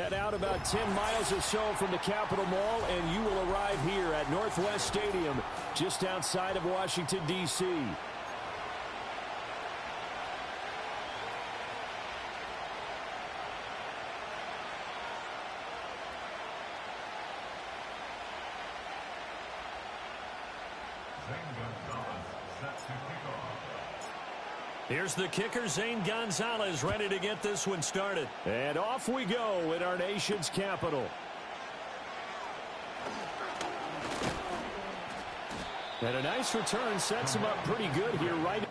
Head out about 10 miles or so from the Capitol Mall, and you will arrive here at Northwest Stadium, just outside of Washington, D.C. Here's the kicker, Zane Gonzalez, ready to get this one started. And off we go in our nation's capital. And a nice return sets him up pretty good here, right?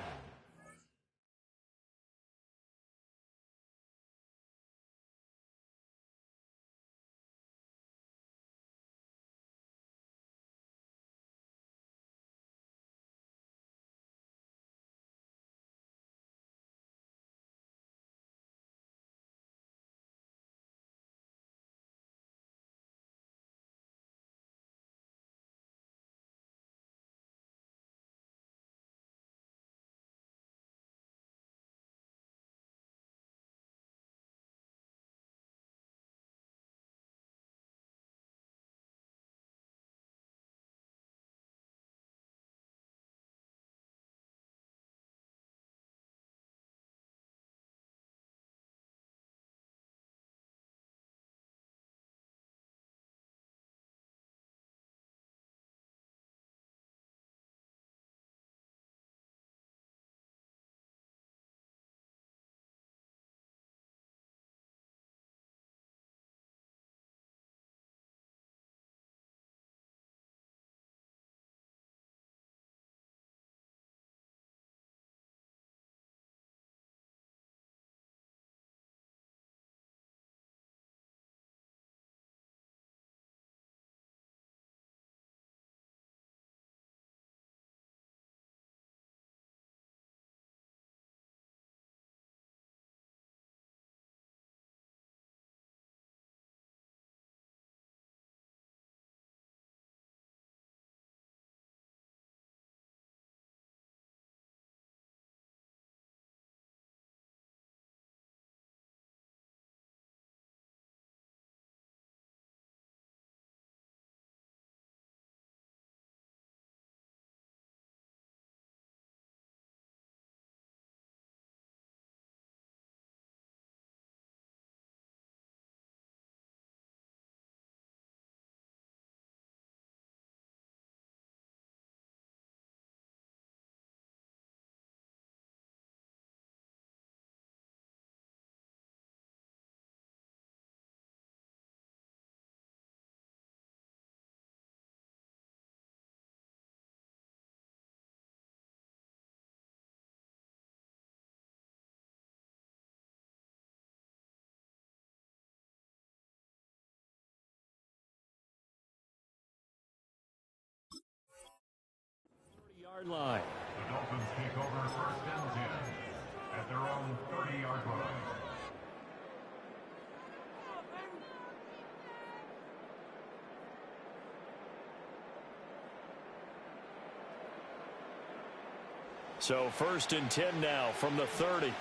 Line. The Dolphins take over first and 10 at their own 30-yard line. So first and 10 now from the 30.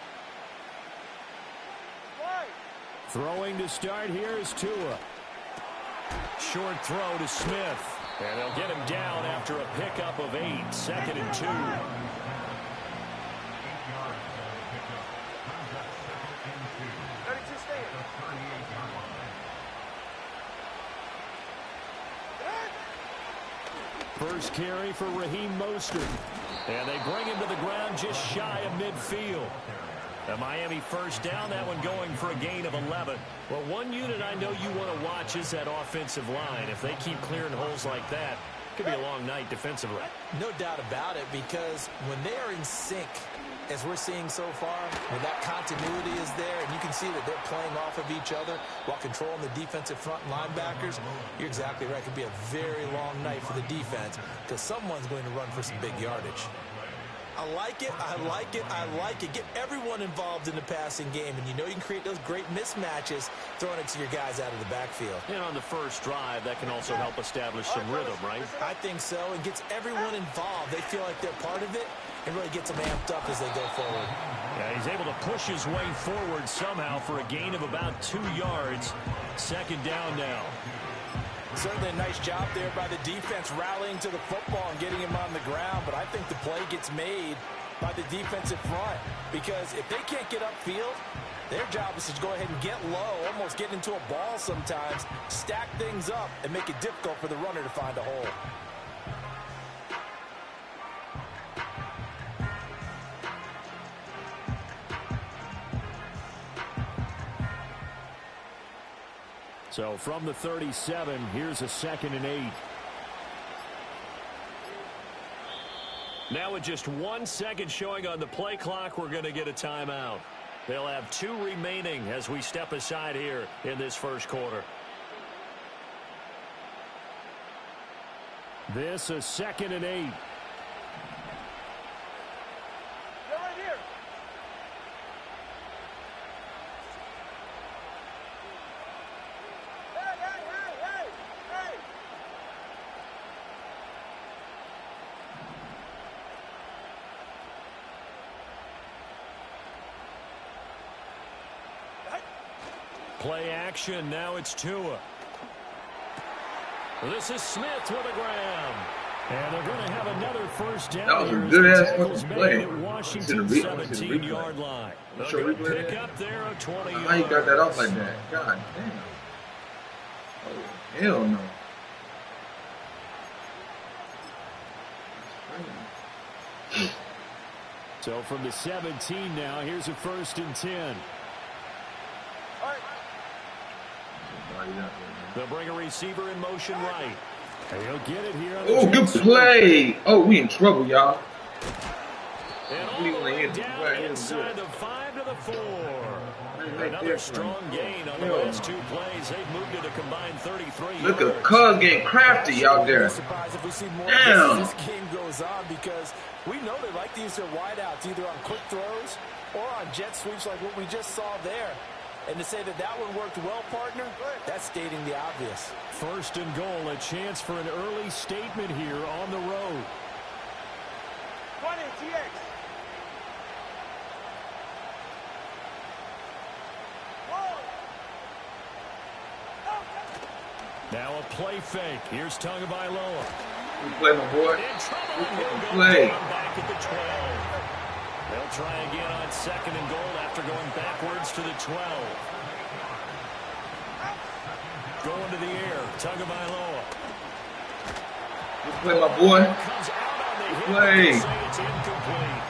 Throwing to start here is Tua. Short throw to Smith. And they'll get him down after a pickup of 8, 2nd and 2. First carry for Raheem Mostert. And they bring him to the ground just shy of midfield. A Miami first down, that one going for a gain of 11. Well, one unit I know you want to watch is that offensive line. If they keep clearing holes like that, it could be a long night defensively. No doubt about it, because when they are in sync, as we're seeing so far, when that continuity is there, and you can see that they're playing off of each other while controlling the defensive front linebackers, you're exactly right. It could be a very long night for the defense, because someone's going to run for some big yardage. I like it, I like it, I like it. Get everyone involved in the passing game, and you know you can create those great mismatches throwing it to your guys out of the backfield. And on the first drive, that can also help establish some rhythm, right? I think so. It gets everyone involved. They feel like they're part of it, and really gets them amped up as they go forward. Yeah, he's able to push his way forward somehow for a gain of about 2 yards. Second down now. Certainly a nice job there by the defense rallying to the football and getting him on the ground, but I think the play gets made by the defensive front, because if they can't get upfield, their job is to go ahead and get low, almost get into a ball sometimes, stack things up, and make it difficult for the runner to find a hole. So from the 37, here's a 2nd and 8. Now with just 1 second showing on the play clock, we're going to get a timeout. They'll have 2 remaining as we step aside here in this first quarter. This is 2nd and 8. Play action. Now it's Tua. This is Smith with a grab. And they're going to have another first down. That was a good-ass fucking play. At Washington's 17-yard line. Sure, pick up there of 20 yards. How you got that off like that? God damn. Oh, hell no. So from the 17 now, here's a 1st and 10. They'll bring a receiver in motion right. And he'll get it here. Oh, good play. Oh, we in trouble, y'all. And all the way down inside the 5 to the 4. Another strong gain on the last 2 plays. They've moved to the combined 33 Look yards. at Cuz getting crafty out there. Damn. This game goes on, because we know they like to use their wideouts either on quick throws or on jet sweeps like what we just saw there. And to say that that one worked well, partner, that's stating the obvious. 1st and goal, a chance for an early statement here on the road. 20, TX. Now a play fake. Here's Tagovailoa. Good play, my boy. In trouble, and he'll go Play. down back at the 12. They'll try again on 2nd and goal after going backwards to the 12. Going to the air, Tagovailoa. Good play, my boy. Comes out on the hit. Play. Say it's incomplete.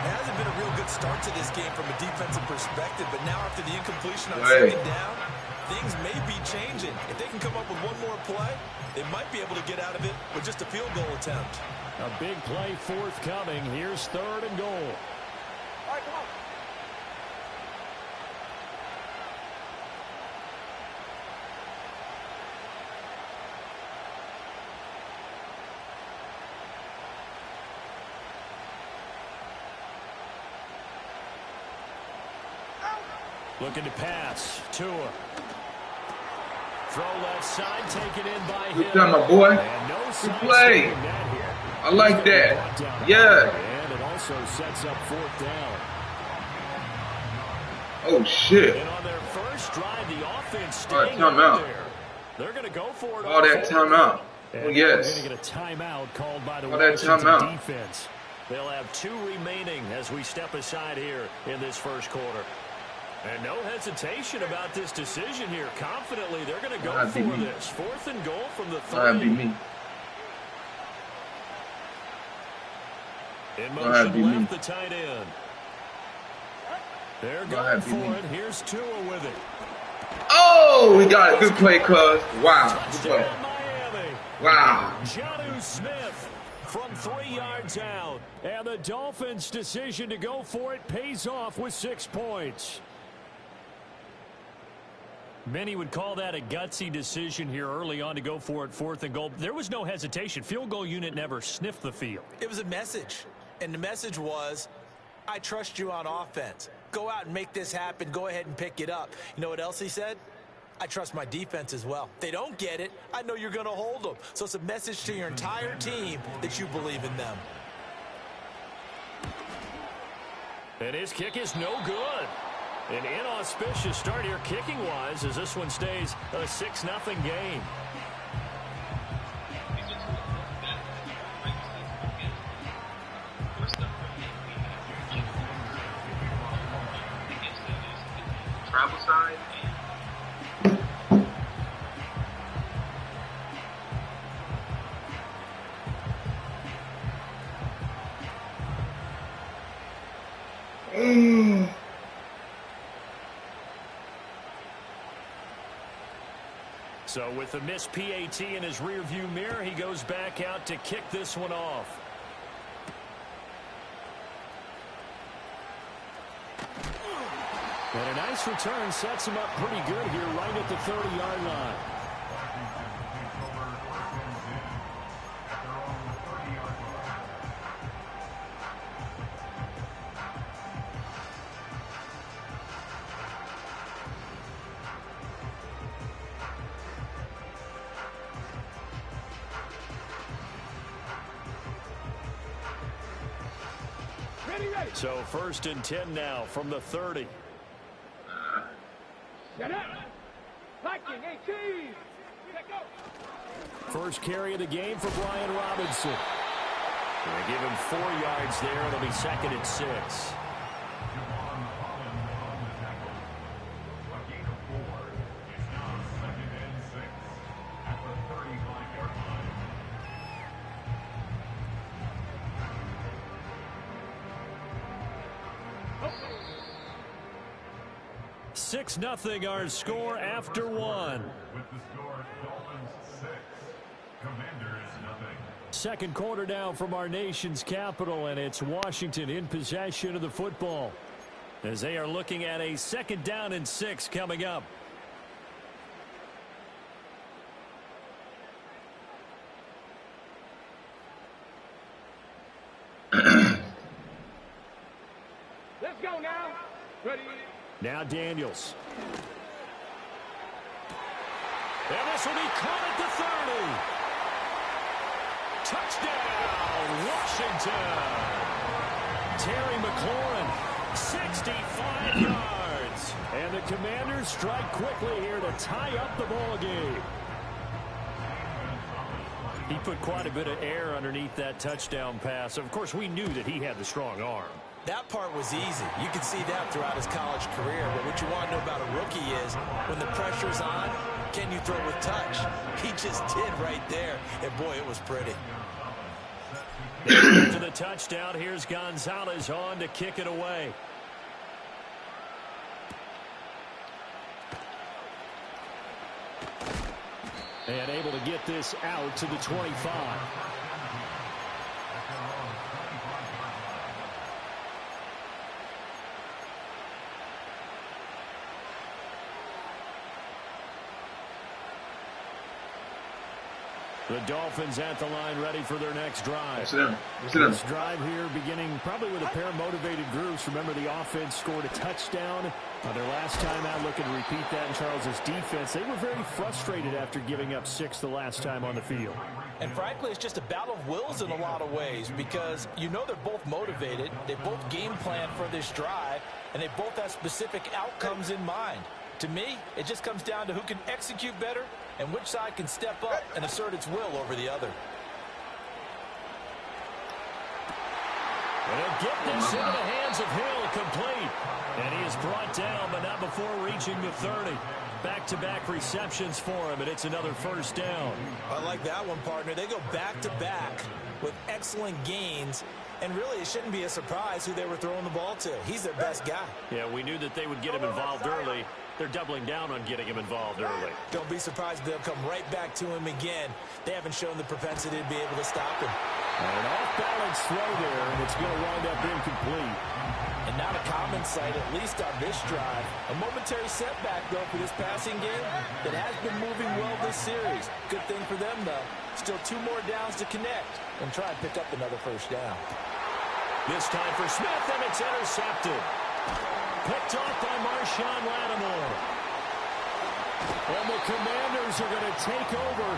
It hasn't been a real good start to this game from a defensive perspective, but now after the incompletion on Hey. 2nd down, things may be changing. If they can come up with one more play, they might be able to get out of it with just a field goal attempt. A big play forthcoming. Here's 3rd and goal. All right, come on. Looking to pass. Tua. Throw left side, taken in by Good him. job, my boy. And no Good sign play. stopping that here. I like that. Yeah. And it also sets up 4th down. Oh, shit. And on their first drive, the offense All right, staying timeout. out there. They're going to go for it. All that timeout. And Oh, We're yes. going to get a timeout called by the All that Washington timeout. defense. They'll have 2 remaining as we step aside here in this first quarter. And no hesitation about this decision here. Confidently, they're going to go That'd for be me. this. 4th and goal from the 3. That'd be me. In That'd be motion me. left, the tight end. They're going That'd be for me. it. Here's Tua with it. Oh, we got it. Good play, Cuz. Wow. Good play. Touchdown, Miami. Wow. Jonnu Smith from 3 yards out. And the Dolphins' decision to go for it pays off with 6 points. Many would call that a gutsy decision here early on to go for it 4th and goal. There was no hesitation. Field goal unit never sniffed the field. It was a message, and the message was, I trust you on offense. Go out and make this happen. Go ahead and pick it up. You know what else he said? I trust my defense as well. If they don't get it, I know you're going to hold them. So it's a message to your entire team that you believe in them. And his kick is no good. An inauspicious start here kicking-wise as this one stays a 6-0 game. Travel side. So with the missed PAT in his rearview mirror, he goes back out to kick this one off. And a nice return sets him up pretty good here right at the 30-yard line. So 1st and 10 now from the 30. First carry of the game for Brian Robinson. They give him 4 yards there. It'll be 2nd and 6. Nothing our score after 1. With the score, Dolphins 6, Commanders nothing. Second quarter now from our nation's capital, and it's Washington in possession of the football as they are looking at a 2nd down and 6 coming up. Let's go now. Ready? Now Daniels. And this will be caught at the 30. Touchdown, Washington. Terry McLaurin, 65 yards. And the Commanders strike quickly here to tie up the ball game. He put quite a bit of air underneath that touchdown pass. Of course, we knew that he had the strong arm. That part was easy. You can see that throughout his college career. But what you want to know about a rookie is when the pressure's on, can you throw with touch? He just did right there. And, boy, it was pretty. To the touchdown, here's Gonzalez on to kick it away. And able to get this out to the 25. The Dolphins at the line ready for their next drive. This drive here beginning probably with a pair of motivated groups. Remember, the offense scored a touchdown. Their last time out, looking to repeat that in Charles's defense. They were very frustrated after giving up 6 the last time on the field. And frankly, it's just a battle of wills in a lot of ways because you know they're both motivated. They both game plan for this drive, and they both have specific outcomes in mind. To me, it just comes down to who can execute better and which side can step up and assert its will over the other. And he'll get this into the hands of Hill, complete. And he is brought down, but not before reaching the 30. Back-to-back receptions for him, and it's another 1st down. I like that one, partner. They go back-to-back with excellent gains. And really, it shouldn't be a surprise who they were throwing the ball to. He's their best guy. Yeah, we knew that they would get him involved early. They're doubling down on getting him involved early. Don't be surprised if they'll come right back to him again. They haven't shown the propensity to be able to stop him. And an off-balance throw there, and it's going to wind up incomplete. And not a common sight, at least on this drive. A momentary setback, though, for this passing game that has been moving well this series. Good thing for them, though. Still 2 more downs to connect and try and pick up another 1st down. This time for Smith, and it's intercepted. Picked off by Marshawn Lattimore. And the Commanders are going to take over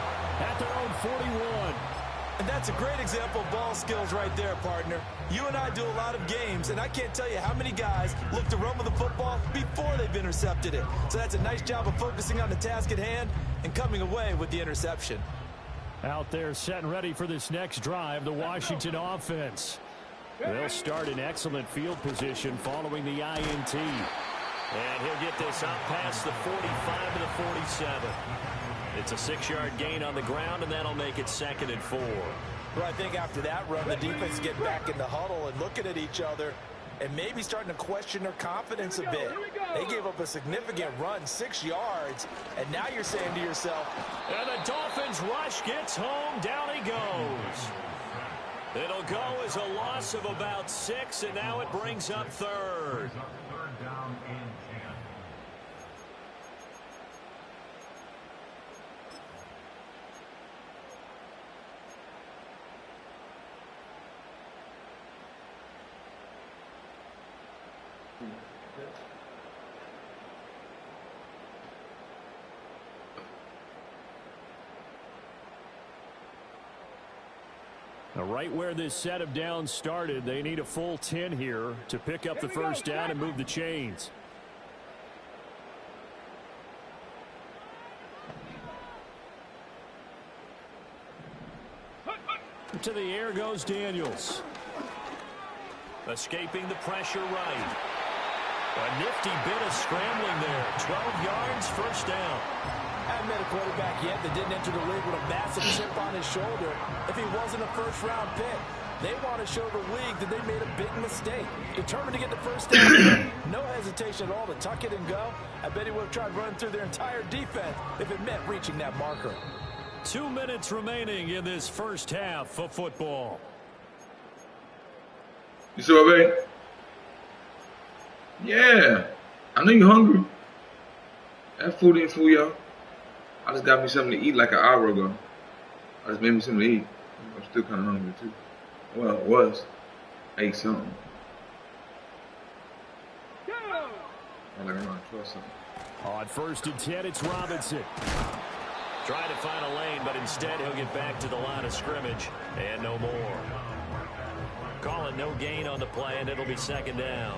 at their own 41. And that's a great example of ball skills right there, partner. You and I do a lot of games, and I can't tell you how many guys look to run with the football before they've intercepted it. So that's a nice job of focusing on the task at hand and coming away with the interception. Out there set and ready for this next drive, the Washington offense. They'll start in excellent field position following the INT. And he'll get this up past the 45 to the 47. It's a 6-yard gain on the ground, and that'll make it 2nd and 4. Well, I think after that run, the defense get back in the huddle and looking at each other and maybe starting to question their confidence a bit. They gave up a significant run, 6 yards, and now you're saying to yourself, and the Dolphins rush gets home, down he goes. It'll go as a loss of about 6, and now it brings up 3rd. Third down and 10. Now, right where this set of downs started, they need a full 10 here to pick up the first down and move the chains. To the air goes Daniels. Escaping the pressure right. A nifty bit of scrambling there. 12 yards, first down. Haven't met a quarterback yet that didn't enter the league with a massive chip on his shoulder if he wasn't a first-round pick. They want to show the league that they made a big mistake. Determined to get the first down. No hesitation at all to tuck it and go. I bet he would have tried running through their entire defense if it meant reaching that marker. 2 minutes remaining in this first half of football. You see what I mean? Yeah. I know you're hungry. That food ain't food, y'all. I just got me something to eat like an hour ago. I just made me something to eat. I'm still kind of hungry, too. Well, it was. I ate something. I like I'm not trust something. On 1st and 10, it's Robinson. Trying to find a lane, but instead he'll get back to the line of scrimmage. And no more. Call it no gain on the play, and it'll be 2nd down.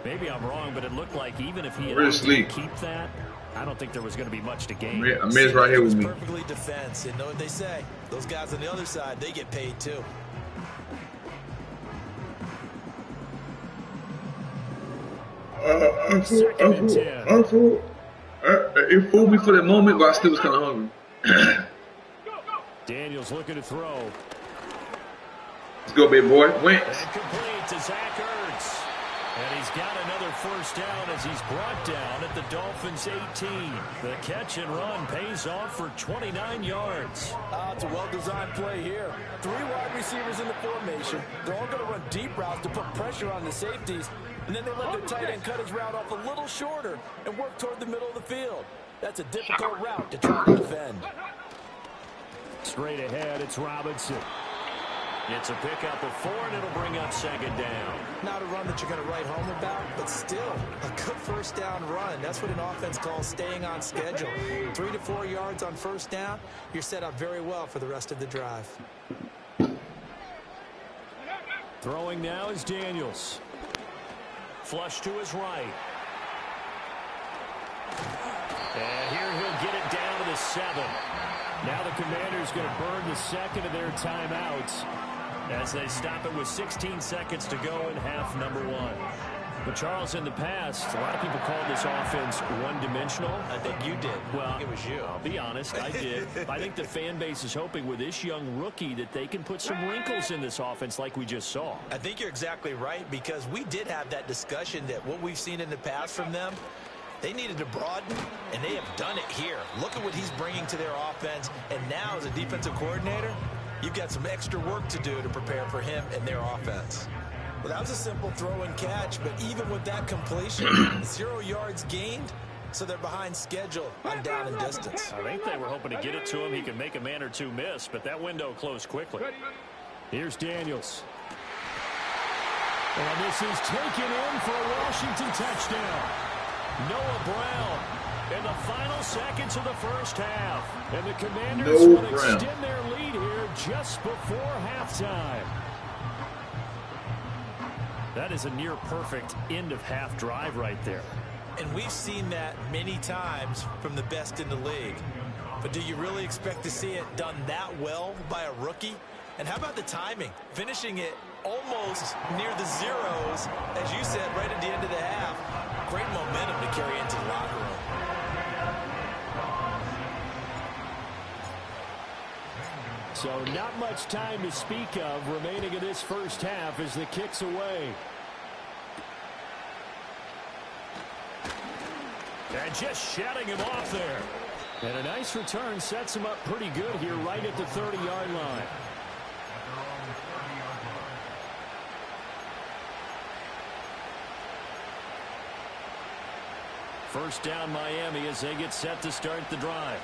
Maybe I'm wrong, but it looked like even if he had to keep that, I don't think there was going to be much to gain. Amir's right here with me. Perfectly defense, and know what they say. Those guys on the other side, they get paid too. It fooled me for that moment, but I still was kind of hungry. Daniels looking to throw. Let's go, big boy. Wentz. And complete to Zach Ertz. And he's got another first down as he's brought down at the Dolphins' 18. The catch and run pays off for 29 yards. It's a well-designed play here. 3 wide receivers in the formation. They're all going to run deep routes to put pressure on the safeties. And then they let their tight end cut his route off a little shorter and work toward the middle of the field. That's a difficult route to try to defend. Straight ahead, it's Robinson. It's a pickup of 4, and it'll bring up 2nd down. Not a run that you're going to write home about, but still a good first down run. That's what an offense calls staying on schedule. 3 to 4 yards on first down, you're set up very well for the rest of the drive. Throwing now is Daniels. Flush to his right. And here he'll get it down to the 7. Now the Commanders going to burn the 2nd of their timeouts as they stop it with 16 seconds to go in half number 1. But Charles, in the past, a lot of people called this offense one-dimensional. I think you did. Well, I think it was you. I'll be honest, I did. I think the fan base is hoping with this young rookie that they can put some wrinkles in this offense like we just saw. I think you're exactly right, because we did have that discussion that what we've seen in the past from them, they needed to broaden, and they have done it here. Look at what he's bringing to their offense, and now as a defensive coordinator, you've got some extra work to do to prepare for him and their offense. Well, that was a simple throw and catch, but even with that completion, 0 yards gained, so they're behind schedule on down and distance. I think they were hoping to get it to him. He could make a man or two miss, but that window closed quickly. Here's Daniels. And this is taken in for a Washington touchdown. Noah Brown In the final seconds of the first half. And the Commanders will extend their lead here just before halftime. That is a near-perfect end-of-half drive right there. And we've seen that many times from the best in the league. But do you really expect to see it done that well by a rookie? And how about the timing? Finishing it almost near the zeros, as you said, right at the end of the half. Great momentum to carry into the locker room. So not much time to speak of remaining in this first half as the kick's away. And just shutting him off there. And a nice return sets him up pretty good here right at the 30-yard line. First down Miami as they get set to start the drive.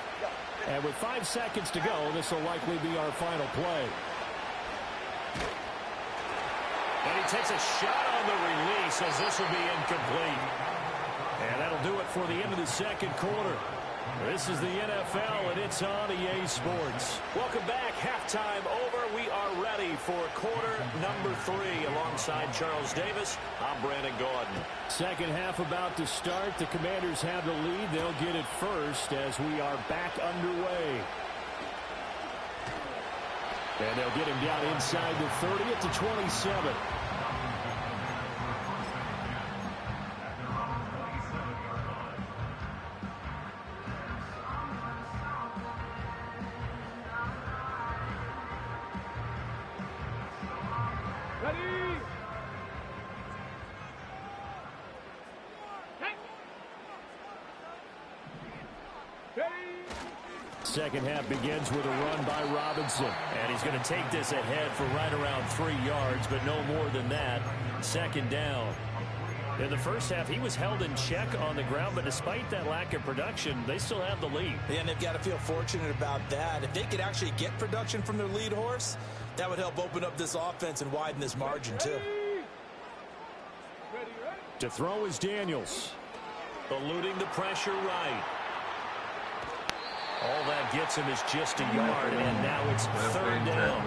And with 5 seconds to go, this will likely be our final play. And he takes a shot on the release as this will be incomplete. And that'll do it for the end of the second quarter. This is the NFL, and it's on EA Sports. Welcome back. Halftime over. We are ready for quarter number 3. Alongside Charles Davis, I'm Brandon Gordon. Second half about to start. The Commanders have the lead. They'll get it first as we are back underway. And they'll get him down inside the 30 at the 27. Second half begins with a run by Robinson. And he's going to take this ahead for right around 3 yards, but no more than that. Second down. In the first half, he was held in check on the ground, but despite that lack of production, they still have the lead. Yeah, and they've got to feel fortunate about that. If they could actually get production from their lead horse, that would help open up this offense and widen this margin, too. To throw is Daniels. Eluding the pressure right. All that gets him is just a yard, and now it's third down.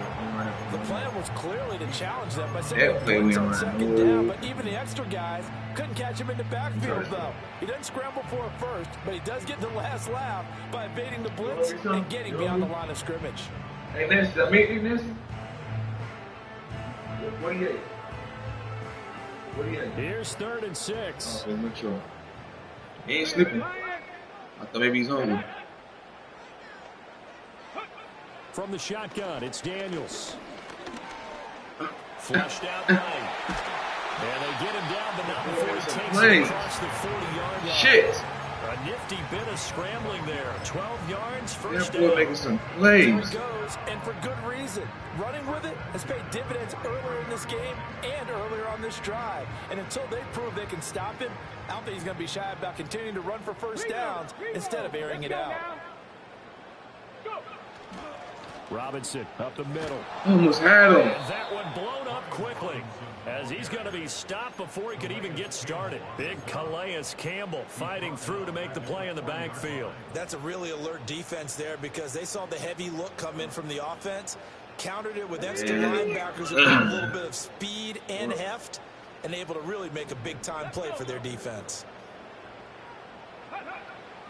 The plan was clearly to challenge them by sending a blitz on second down, but even the extra guys couldn't catch him in the backfield, though. He doesn't scramble for a first, but he does get the last laugh by evading the blitz and getting beyond the line of scrimmage. Hey, Nancy, I make you, Nancy? 28. 28. Here's 3rd and 6. Oh, make sure. He ain't slipping. I thought maybe he's hungry. From the shotgun, it's Daniels. Flushed out right. And they get him down, but not before he takes it across the 40-yard line. Shit. A nifty bit of scrambling there. 12 yards, first down. Making some plays. There it goes, and for good reason. Running with it has paid dividends earlier in this game and earlier on this drive. And until they prove they can stop him, I don't think he's going to be shy about continuing to run for first downs instead of airing it out. Robinson up the middle. Almost had him. And that one blown up quickly as he's going to be stopped before he could even get started. Big Calais Campbell fighting through to make the play in the backfield. That's a really alert defense there because they saw the heavy look come in from the offense, countered it with extra linebackers with a little bit of speed and heft, and able to really make a big-time play for their defense.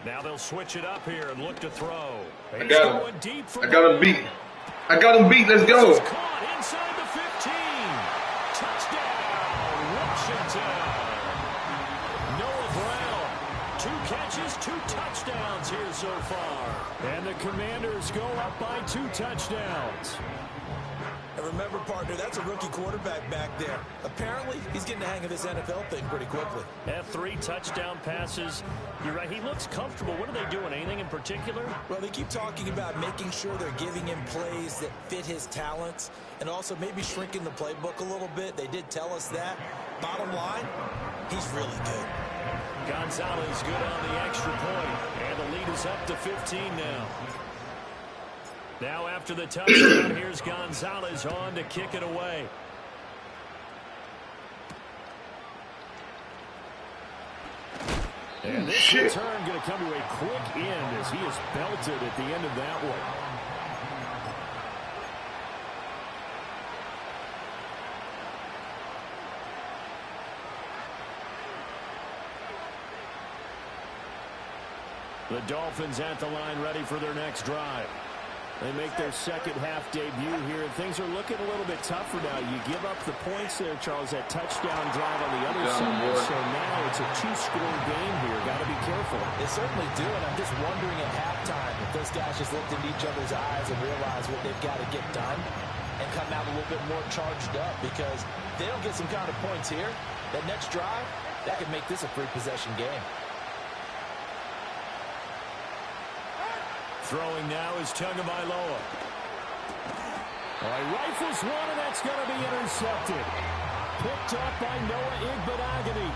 Now they'll switch it up here and look to throw. I got him. Deep I got him beat. I got him beat. Let's go. Caught inside the 15. Touchdown, Washington. Noah Brown. 2 catches, 2 touchdowns here so far. And the Commanders go up by 2 touchdowns. And remember, partner, that's a rookie quarterback back there. Apparently, he's getting the hang of this NFL thing pretty quickly. Have 3 touchdown passes. You're right, he looks comfortable. What are they doing? Anything in particular? Well, they keep talking about making sure they're giving him plays that fit his talents and also maybe shrinking the playbook a little bit. They did tell us that. Bottom line, he's really good. Gonzalez good on the extra point. And the lead is up to 15 now. Now after the touchdown, here's Gonzalez on to kick it away. And this return going to come to a quick end as he is belted at the end of that one. The Dolphins at the line ready for their next drive. They make their second half debut here, and things are looking a little bit tougher now. You give up the points there, Charles, that touchdown drive on the other side. So now it's a two-score game here. Got to be careful. They certainly do, and I'm just wondering at halftime if those guys just looked into each other's eyes and realized what they've got to get done and come out a little bit more charged up, because if they don't get some kind of points here, that next drive, that could make this a three-possession game. Throwing now is Tagovailoa. Rifles one, and that's going to be intercepted. Picked up by Noah Igbenogany.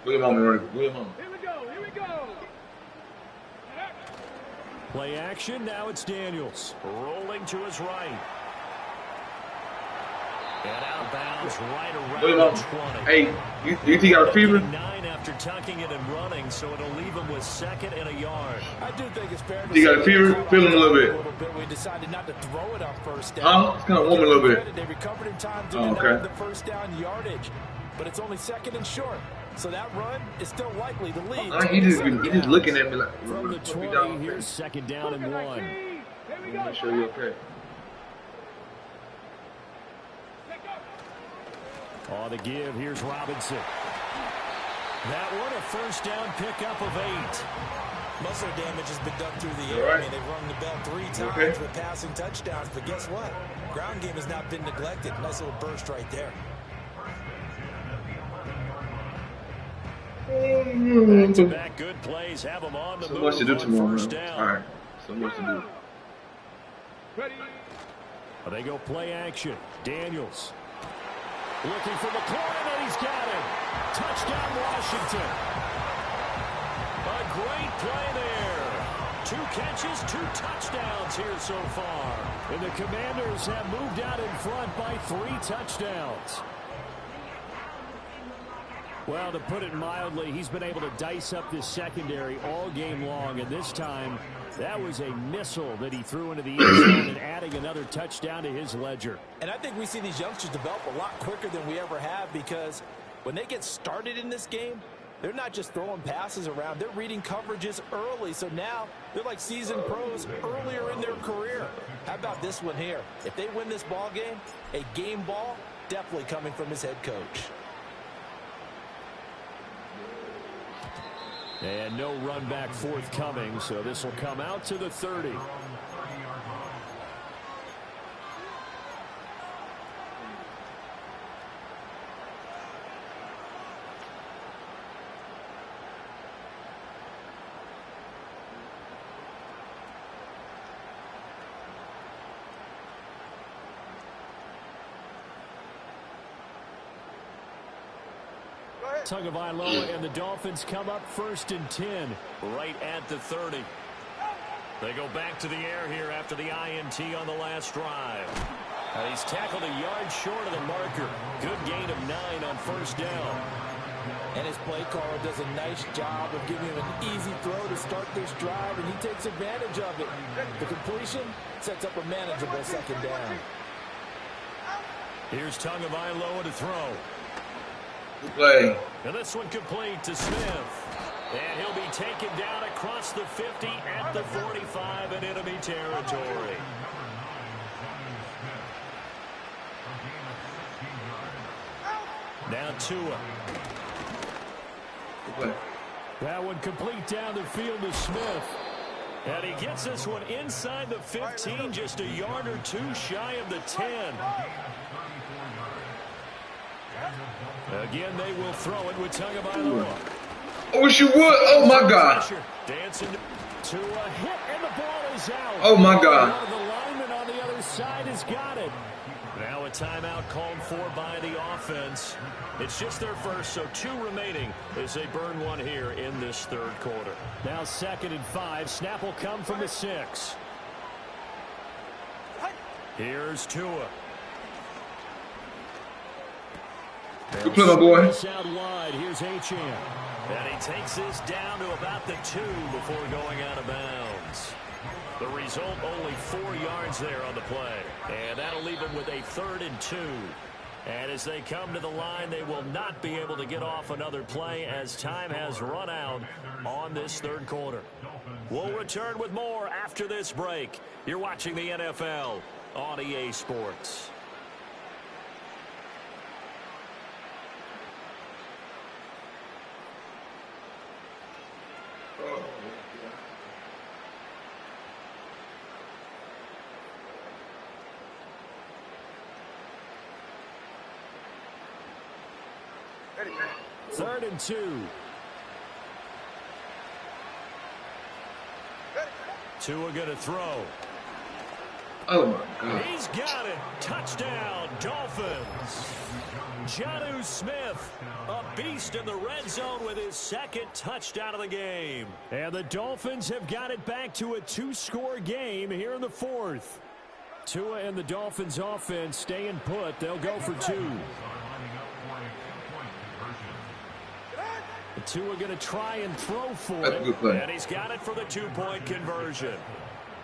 William Holman, William Holman. Here we go. Play action, now it's Daniels. Rolling to his right. And out of bounds right around the 20. Hey, you think he got a fever? 9 after tucking it and running, so it'll leave him with second and a yard. I do think it's fair to he got a fever? Feeling a little bit. We decided not to throw it on first down. It's kind of warm a little bit. They recovered in time to deny the first down yardage, but it's only second and short. So that run is still likely to lead. He just looking at me like, from the 20, here's second down and 1. Make sure you're okay. On the give, here's Robinson. That one, a first down pickup of 8. Most of the damage has been done through the air. I mean, they've rung the bell 3 times with passing touchdowns, but guess what? Ground game has not been neglected. Nice little burst right there. Back-to-back good plays have them on the move. So much to do tomorrow, first man. down. All right, so much to do. Ready. They go play action. Daniels looking for McLaurin, and he's got him. Touchdown, Washington. A great play there. 2 catches, 2 touchdowns here so far. And the Commanders have moved out in front by 3 touchdowns. Well, to put it mildly, he's been able to dice up this secondary all game long, and this time that was a missile that he threw into the end zone and adding another touchdown to his ledger. And I think we see these youngsters develop a lot quicker than we ever have, because when they get started in this game, they're not just throwing passes around. They're reading coverages early, so now they're like seasoned pros earlier in their career. How about this one here? If they win this ball game, a game ball definitely coming from his head coach. And no run back forthcoming, so this will come out to the 30. Tagovailoa and the Dolphins come up 1st and 10 right at the 30. They go back to the air here after the INT on the last drive. He's tackled a yard short of the marker. Good gain of 9 on first down. And his play caller does a nice job of giving him an easy throw to start this drive, and he takes advantage of it. The completion sets up a manageable second down. Here's Tagovailoa to throw. Good play. And this one complete to Smith. And he'll be taken down across the 50 at the 45 in enemy territory. Now Tua. Good play. That one complete down the field to Smith. And he gets this one inside the 15, just a yard or 2 shy of the 10. Again, they will throw it with Tagovailoa. I wish you would. Oh, my God. Dancing to a hit, and the ball is out. Oh, my God. The lineman on the other other side has got it. Now a timeout called for by the offense. It's just their first, so 2 remaining as they burn one here in this third quarter. Now 2nd and 5. Snap will come from the 6. Here's Tua. Good play, my boy. Out wide. Here's Achane. And he takes this down to about the 2 before going out of bounds. The result, only 4 yards there on the play. And that'll leave them with a 3rd and 2. And as they come to the line, they will not be able to get off another play as time has run out on this third quarter. We'll return with more after this break. You're watching the NFL on EA Sports. Third and 2. Tua going to throw. Oh, my God. He's got it. Touchdown, Dolphins. Jonnu Smith, a beast in the red zone with his 2nd touchdown of the game. And the Dolphins have got it back to a 2-score game here in the 4th. Tua and the Dolphins offense staying put. They'll go for 2. Tua going to try and throw for it, and he's got it for the 2-point conversion.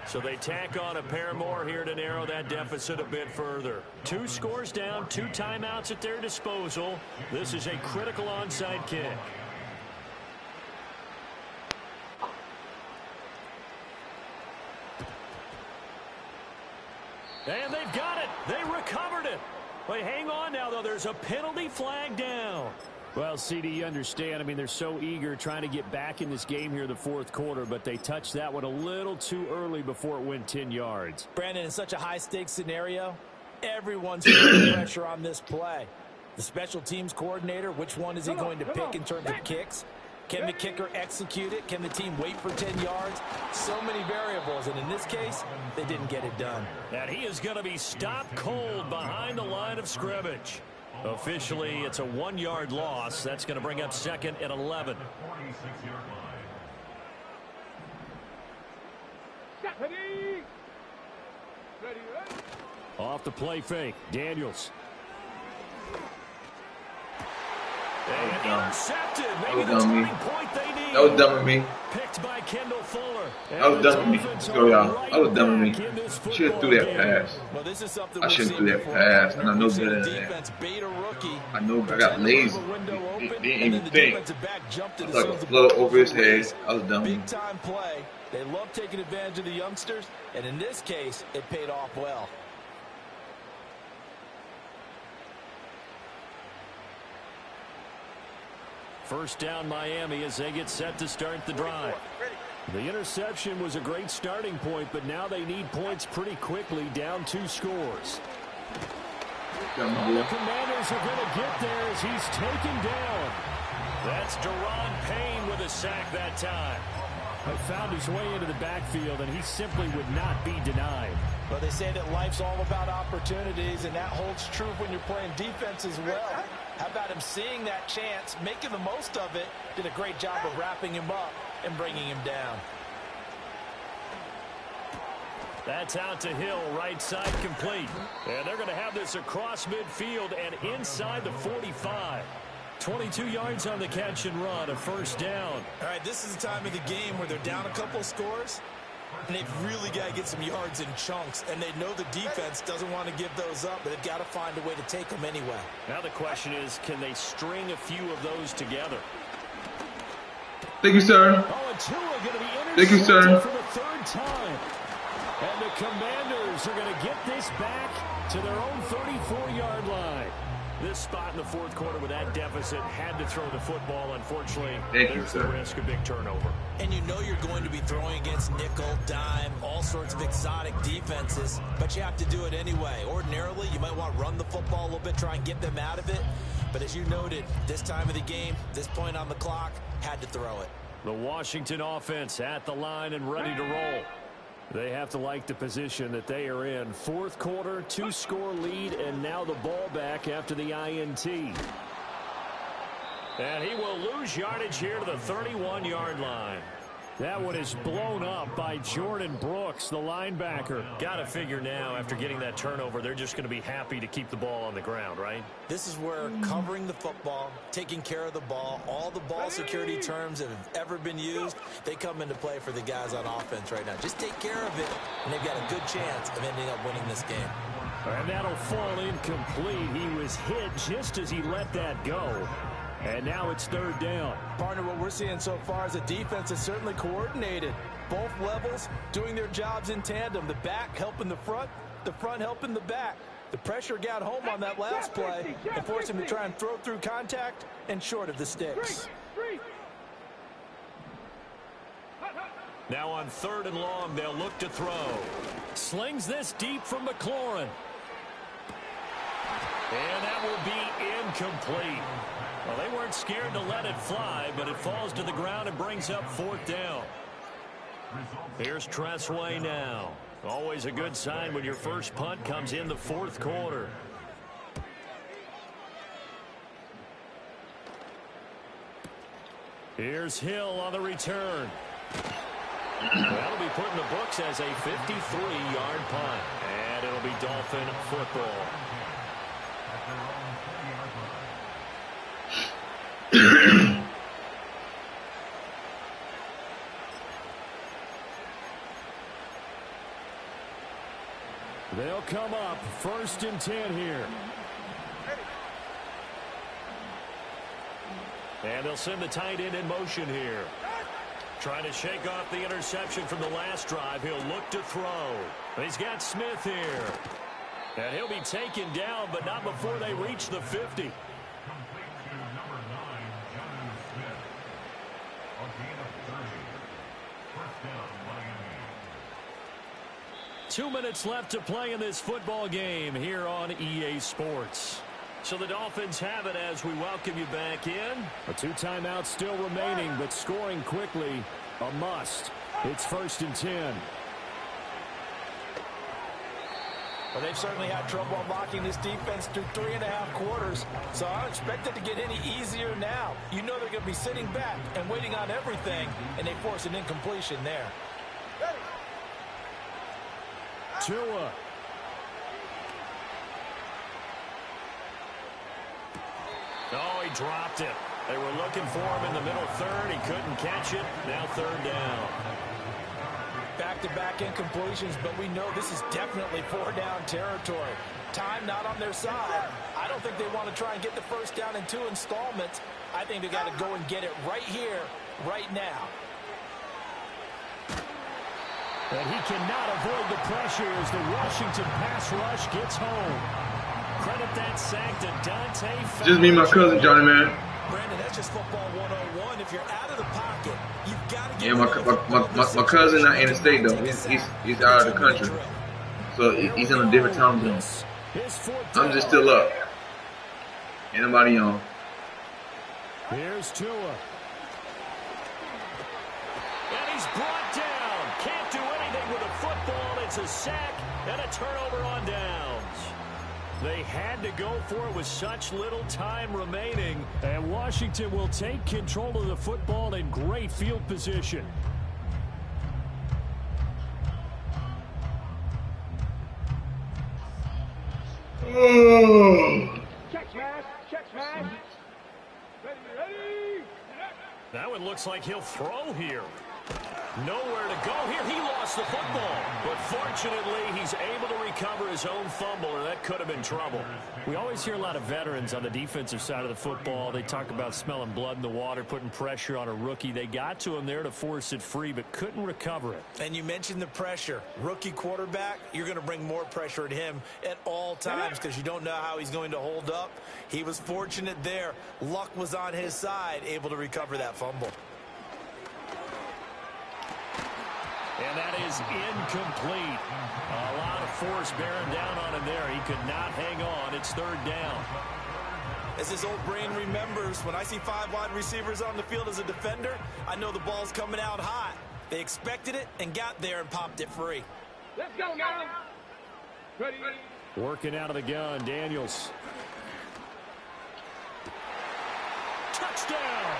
So they tack on a pair more here to narrow that deficit a bit further. 2 scores down, 2 timeouts at their disposal. This is a critical onside kick. And they've got it. They recovered it. But hang on now, though. There's a penalty flag down. Well, CD, you understand. I mean, they're so eager trying to get back in this game here in the 4th quarter, but they touched that one a little too early before it went 10 yards. Brandon, in such a high-stakes scenario, everyone's putting pressure on this play. The special teams coordinator, which one is he going to pick in terms of kicks? Can the kicker execute it? Can the team wait for 10 yards? So many variables, and in this case, they didn't get it done. And he is going to be stopped cold behind the line of scrimmage. Officially, it's a 1-yard loss. That's going to bring up 2nd and 11. Off the play fake. Daniels. And intercepted. Maybe the turning point they need. That was dumb of me. Picked by Kendall Fuller. That was dumb of me. Let's go, y'all. That was dumb of me. Should have threw that pass. Well, this is something I shouldn't do that pass, and I know better than that. I know I got lazy. Didn't even think. I thought it flew over his head. I was dumb. Big time play. They love taking advantage of the youngsters, and in this case, it paid off well. First down Miami as they get set to start the drive. The interception was a great starting point, but now they need points pretty quickly, down 2 scores. The Commanders are going to get there as he's taken down. That's Deron Payne with a sack that time. He found his way into the backfield, and he simply would not be denied. Well, they say that life's all about opportunities, and that holds true when you're playing defense as well. How about him seeing that chance, making the most of it, did a great job of wrapping him up and bringing him down. That's out to Hill, right side complete. And they're going to have this across midfield and inside the 45. 22 yards on the catch and run, a first down. All right, this is the time of the game where they're down a couple of scores, and they've really got to get some yards in chunks, and they know the defense doesn't want to give those up, but they've got to find a way to take them anyway. Now the question is, can they string a few of those together? Thank you, sir. Oh, and Tua going to be Thank you, sir. For the 3rd time. And the Commanders are going to get this back to their own 34-yard line. This spot in the 4th quarter with that deficit had to throw the football. Unfortunately, there's the risk of big turnover. And you know you're going to be throwing against nickel, dime, all sorts of exotic defenses, but you have to do it anyway. Ordinarily, you might want to run the football a little bit, try and get them out of it. But as you noted, this time of the game, this point on the clock, had to throw it. The Washington offense at the line and ready to roll. They have to like the position that they are in. Fourth quarter, 2-score lead, and now the ball back after the INT. And he will lose yardage here to the 31-yard line. That one is blown up by Jordan Brooks, the linebacker. Got to figure now, after getting that turnover, they're just going to be happy to keep the ball on the ground, right? This is where covering the football, taking care of the ball, all the ball security terms that have ever been used, they come into play for the guys on offense right now. Just take care of it, and they've got a good chance of ending up winning this game. And that'll fall incomplete. He was hit just as he let that go. And now it's third down. Partner, what we're seeing so far is the defense is certainly coordinated. Both levels doing their jobs in tandem. The back helping the front helping the back. The pressure got home on that last play and forced him to try and throw through contact and short of the sticks. Now on 3rd and long, they'll look to throw. Slings this deep from McLaurin. And that will be incomplete. Well, they weren't scared to let it fly, but it falls to the ground and brings up 4th down. Here's Tressway now. Always a good sign when your first punt comes in the 4th quarter. Here's Hill on the return. That'll be put in the books as a 53-yard punt. And it'll be Dolphin football. They'll come up 1st and 10 here. And they'll send the tight end in motion here. Trying to shake off the interception from the last drive. He'll look to throw. He's got Smith here. And he'll be taken down, but not before they reach the 50. 2 minutes left to play in this football game here on EA Sports. So the Dolphins have it as we welcome you back in. A 2 timeouts still remaining, but scoring quickly, a must. It's 1st and 10. Well, they've certainly had trouble unlocking this defense through 3.5 quarters, so I don't expect it to get any easier now. You know they're going to be sitting back and waiting on everything, and they force an incompletion there. Tua. Oh, he dropped it. They were looking for him in the middle 3rd. He couldn't catch it. Now 3rd down. Back-to-back incompletions, but we know this is definitely 4-down territory. Time not on their side. I don't think they want to try and get the first down in 2 installments. I think they got to go and get it right here, right now. And he cannot avoid the pressure as the Washington pass rush gets home. Credit that sack to Dante. Just me and my cousin, Johnny, man. Brandon, that's just football 101. If you're out of the pocket, you've got to get my cousin not in the state though. He's out of the country, so he's in a different time zone. I'm just still up. Ain't nobody on. Here's Tua. And he's brought down. Can't do anything with a football. It's a sack and a turnover on downs. They had to go for it with such little time remaining. And Washington will take control of the football in great field position. Check smash. Check smash. Ready. That one looks like he'll throw here. Nowhere to go here. He lost the football. But fortunately, he's able to recover his own fumble, or that could have been trouble. We always hear a lot of veterans on the defensive side of the football. They talk about smelling blood in the water, putting pressure on a rookie. They got to him there to force it free, but couldn't recover it. And you mentioned the pressure. Rookie quarterback, you're going to bring more pressure at him at all times because you don't know how he's going to hold up. He was fortunate there. Luck was on his side, able to recover that fumble. And that is incomplete. A lot of force bearing down on him there. He could not hang on. It's 3rd down. As his old brain remembers, when I see 5 wide receivers on the field as a defender, I know the ball's coming out hot. They expected it and got there and popped it free. Let's go now. Ready. Working out of the gun, Daniels. Touchdown!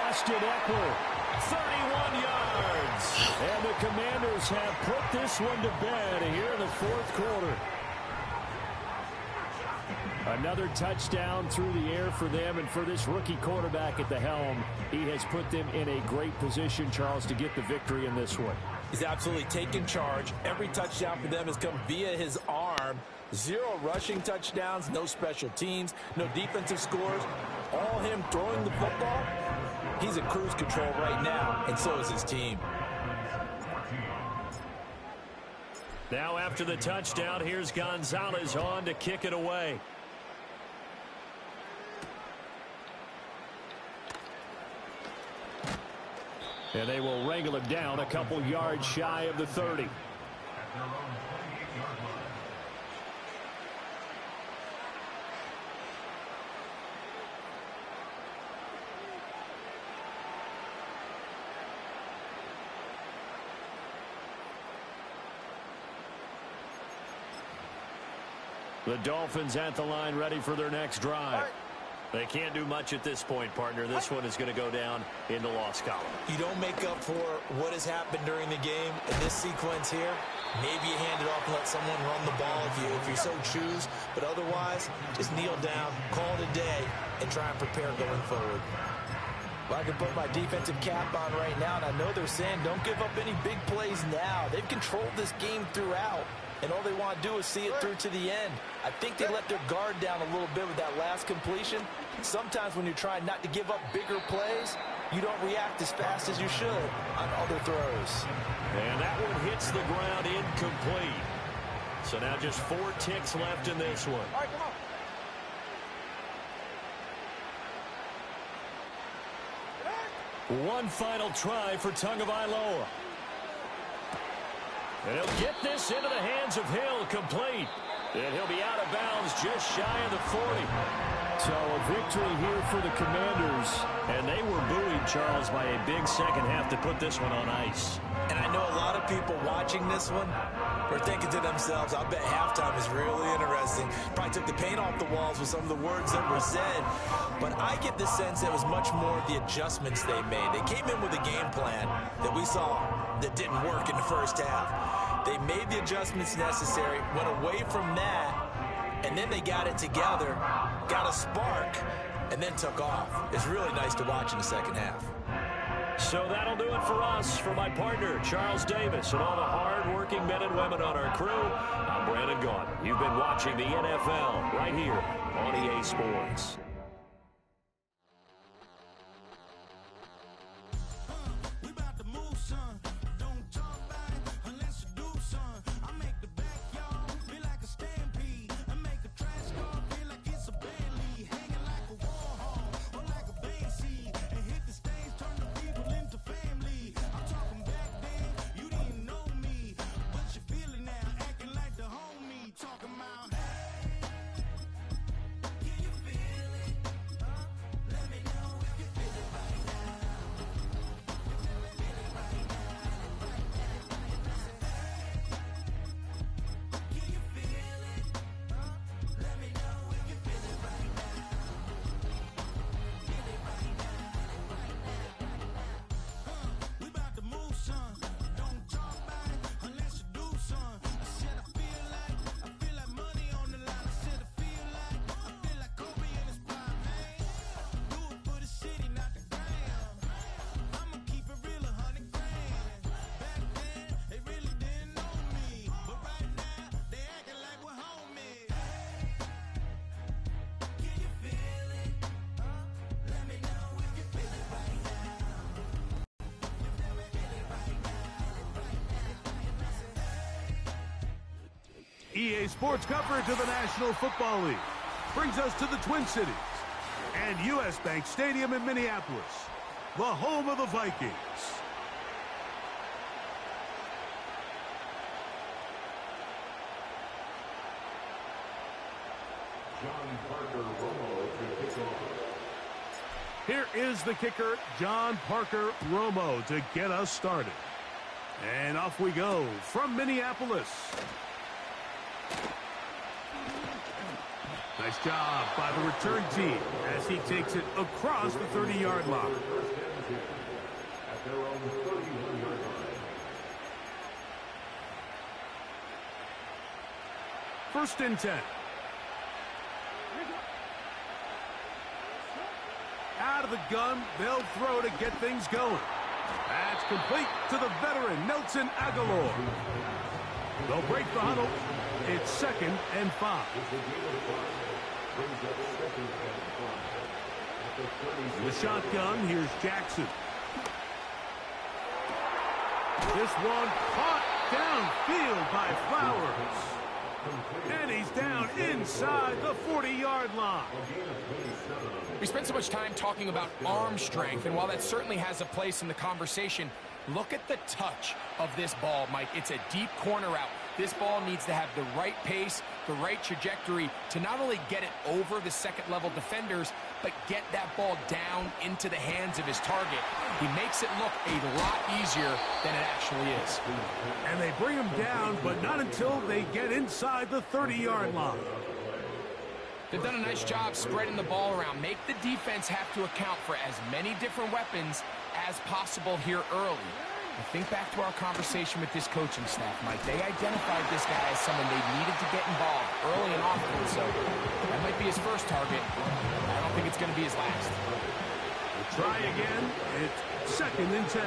Austin Eckler, 31 yards. And the Commanders have put this one to bed here in the fourth quarter. Another touchdown through the air for them, and for this rookie quarterback at the helm, he has put them in a great position, Charles, to get the victory in this one. He's absolutely taken charge. Every touchdown for them has come via his arm. 0 rushing touchdowns, no special teams, no defensive scores. All him throwing the football. He's in cruise control right now, and so is his team. Now after the touchdown, here's Gonzalez on to kick it away. And they will wrangle him down a couple yards shy of the 30. The Dolphins at the line, ready for their next drive. They can't do much at this point, partner. This one is going to go down in the loss column. You don't make up for what has happened during the game in this sequence here. Maybe you hand it off and let someone run the ball if you so choose. But otherwise, just kneel down, call it a day, and try and prepare going forward. Well, I can put my defensive cap on right now, and I know they're saying don't give up any big plays now. They've controlled this game throughout, and all they want to do is see it through to the end. I think they let their guard down a little bit with that last completion. Sometimes when you're trying not to give up bigger plays, you don't react as fast as you should on other throws. And that one hits the ground incomplete. So now just 4 ticks left in this one. All right, come on. One final try for Tagovailoa. And he'll get this into the hands of Hill, complete. And he'll be out of bounds just shy of the 40. So a victory here for the Commanders. And they were buoyed, Charles, by a big second half to put this one on ice. And I know a lot of people watching this one were thinking to themselves, I bet halftime is really interesting. Probably took the paint off the walls with some of the words that were said. But I get the sense that it was much more of the adjustments they made. They came in with a game plan that we saw that didn't work in the first half. They made the adjustments necessary, went away from that, and then they got it together, got a spark, and then took off. It's really nice to watch in the second half. So that'll do it for us. For my partner, Charles Davis, and all the hard-working men and women on our crew, I'm Brandon Gaudin. You've been watching the NFL right here on EA Sports. EA Sports coverage of the National Football League brings us to the Twin Cities and U.S. Bank Stadium in Minneapolis, the home of the Vikings. John Parker Romo to kick off. Here is the kicker, John Parker Romo, to get us started. And off we go from Minneapolis. Nice job by the return team as he takes it across the 30-yard line. First and 10. Out of the gun, they'll throw to get things going. That's complete to the veteran, Nelson Aguilar. They'll break the huddle. It's 2nd and 5. The shotgun, here's Jackson. This one caught downfield by Flowers. And he's down inside the 40-yard line. We spent so much time talking about arm strength, and while that certainly has a place in the conversation, look at the touch of this ball, Mike. It's a deep corner route. This ball needs to have the right pace, the right trajectory to not only get it over the second-level defenders, but get that ball down into the hands of his target. He makes it look a lot easier than it actually is. And they bring him down, but not until they get inside the 30-yard line. They've done a nice job spreading the ball around. Make the defense have to account for as many different weapons as possible here early. And think back to our conversation with this coaching staff, Mike. They identified this guy as someone they needed to get involved early and often. So that might be his first target. I don't think it's going to be his last. We'll try again. It's 2nd and 10.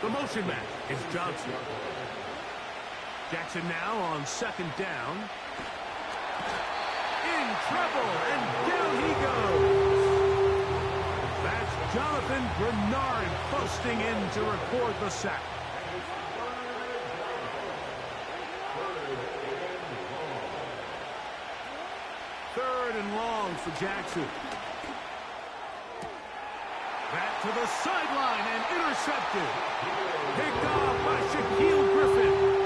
The motion man is Johnson. Jackson now on 2nd down. In trouble, and down he goes. That's Jonathan Bernard busting in to record the sack. Third and long for Jackson. Back to the sideline and intercepted. Picked off by Shaquille Griffin.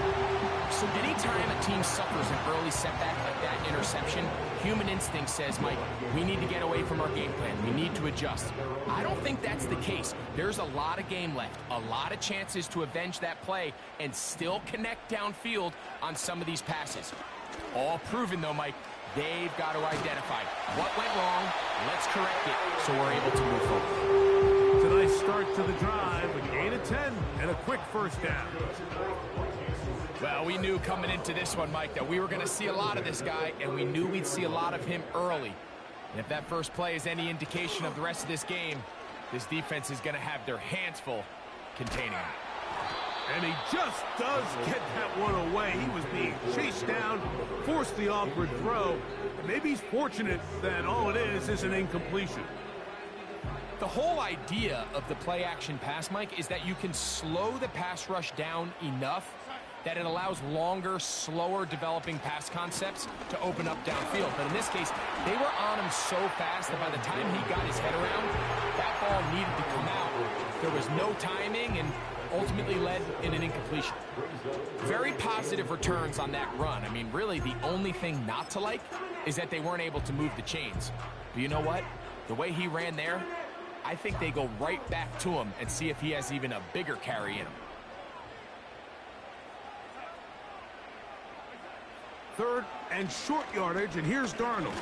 So anytime a team suffers an early setback like that interception, human instinct says, Mike, we need to get away from our game plan. We need to adjust. I don't think that's the case. There's a lot of game left, a lot of chances to avenge that play and still connect downfield on some of these passes. All proven, though, Mike, they've got to identify what went wrong, let's correct it so we're able to move forward. It's a nice start to the drive, a gain of 10 and a quick first down. Well, we knew coming into this one, Mike, that we were going to see a lot of this guy, and we knew we'd see a lot of him early. And if that first play is any indication of the rest of this game, this defense is going to have their hands full containing him. And he just does get that one away. He was being chased down, forced the awkward throw. Maybe he's fortunate that all it is an incompletion. The whole idea of the play-action pass, Mike, is that you can slow the pass rush down enough that it allows longer, slower developing pass concepts to open up downfield. But in this case, they were on him so fast that by the time he got his head around, that ball needed to come out. There was no timing and ultimately led in an incompletion. Very positive returns on that run. I mean, really, the only thing not to like is that they weren't able to move the chains. But you know what? The way he ran there, I think they go right back to him and see if he has even a bigger carry in him. Third and short yardage, and here's Darnold.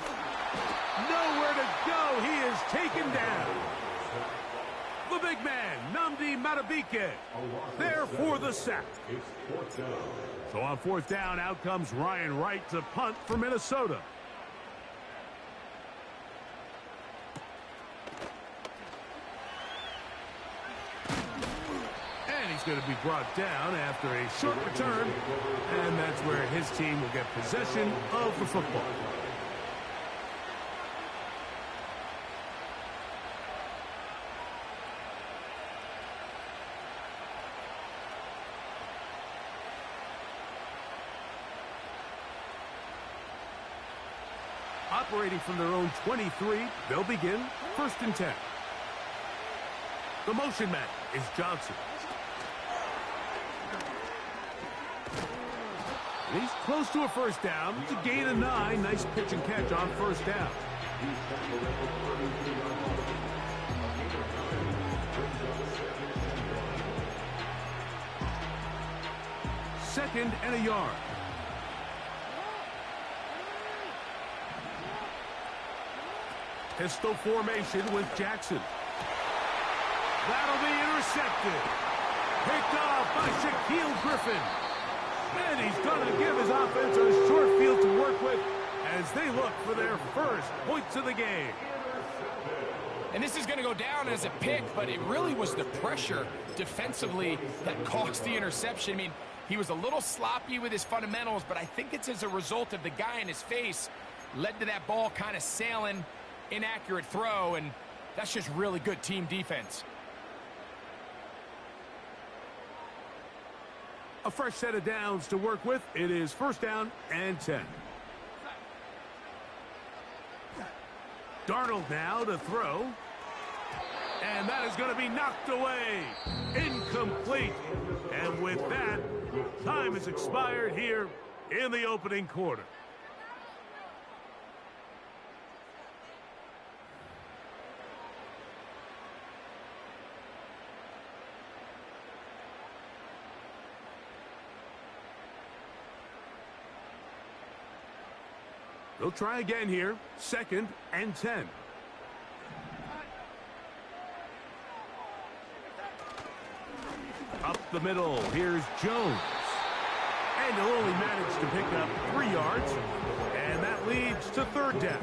Nowhere to go. He is taken down. The big man, Nnamdi Madubuike, there for the sack. So on 4th down, out comes Ryan Wright to punt for Minnesota. He's going to be brought down after a short return, and that's where his team will get possession of the football. Operating from their own 23, they'll begin 1st and 10. The motion man is Johnson. He's close to a first down. It's a gain of 9. Nice pitch and catch on 1st down. Second and a yard. Pistol formation with Jackson. That'll be intercepted. Picked off by Shaquille Griffin. And he's going to give his offense a short field to work with as they look for their first points of the game. And this is going to go down as a pick, but it really was the pressure defensively that caused the interception. I mean, he was a little sloppy with his fundamentals, but I think it's as a result of the guy in his face led to that ball kind of sailing, inaccurate throw, and that's just really good team defense. A fresh set of downs to work with. It is first down and 10. Darnold now to throw. And that is going to be knocked away. Incomplete. And with that, time has expired here in the opening quarter. They'll try again here. Second and 10. Up the middle. Here's Jones. And he'll only manage to pick up 3 yards. And that leads to third down.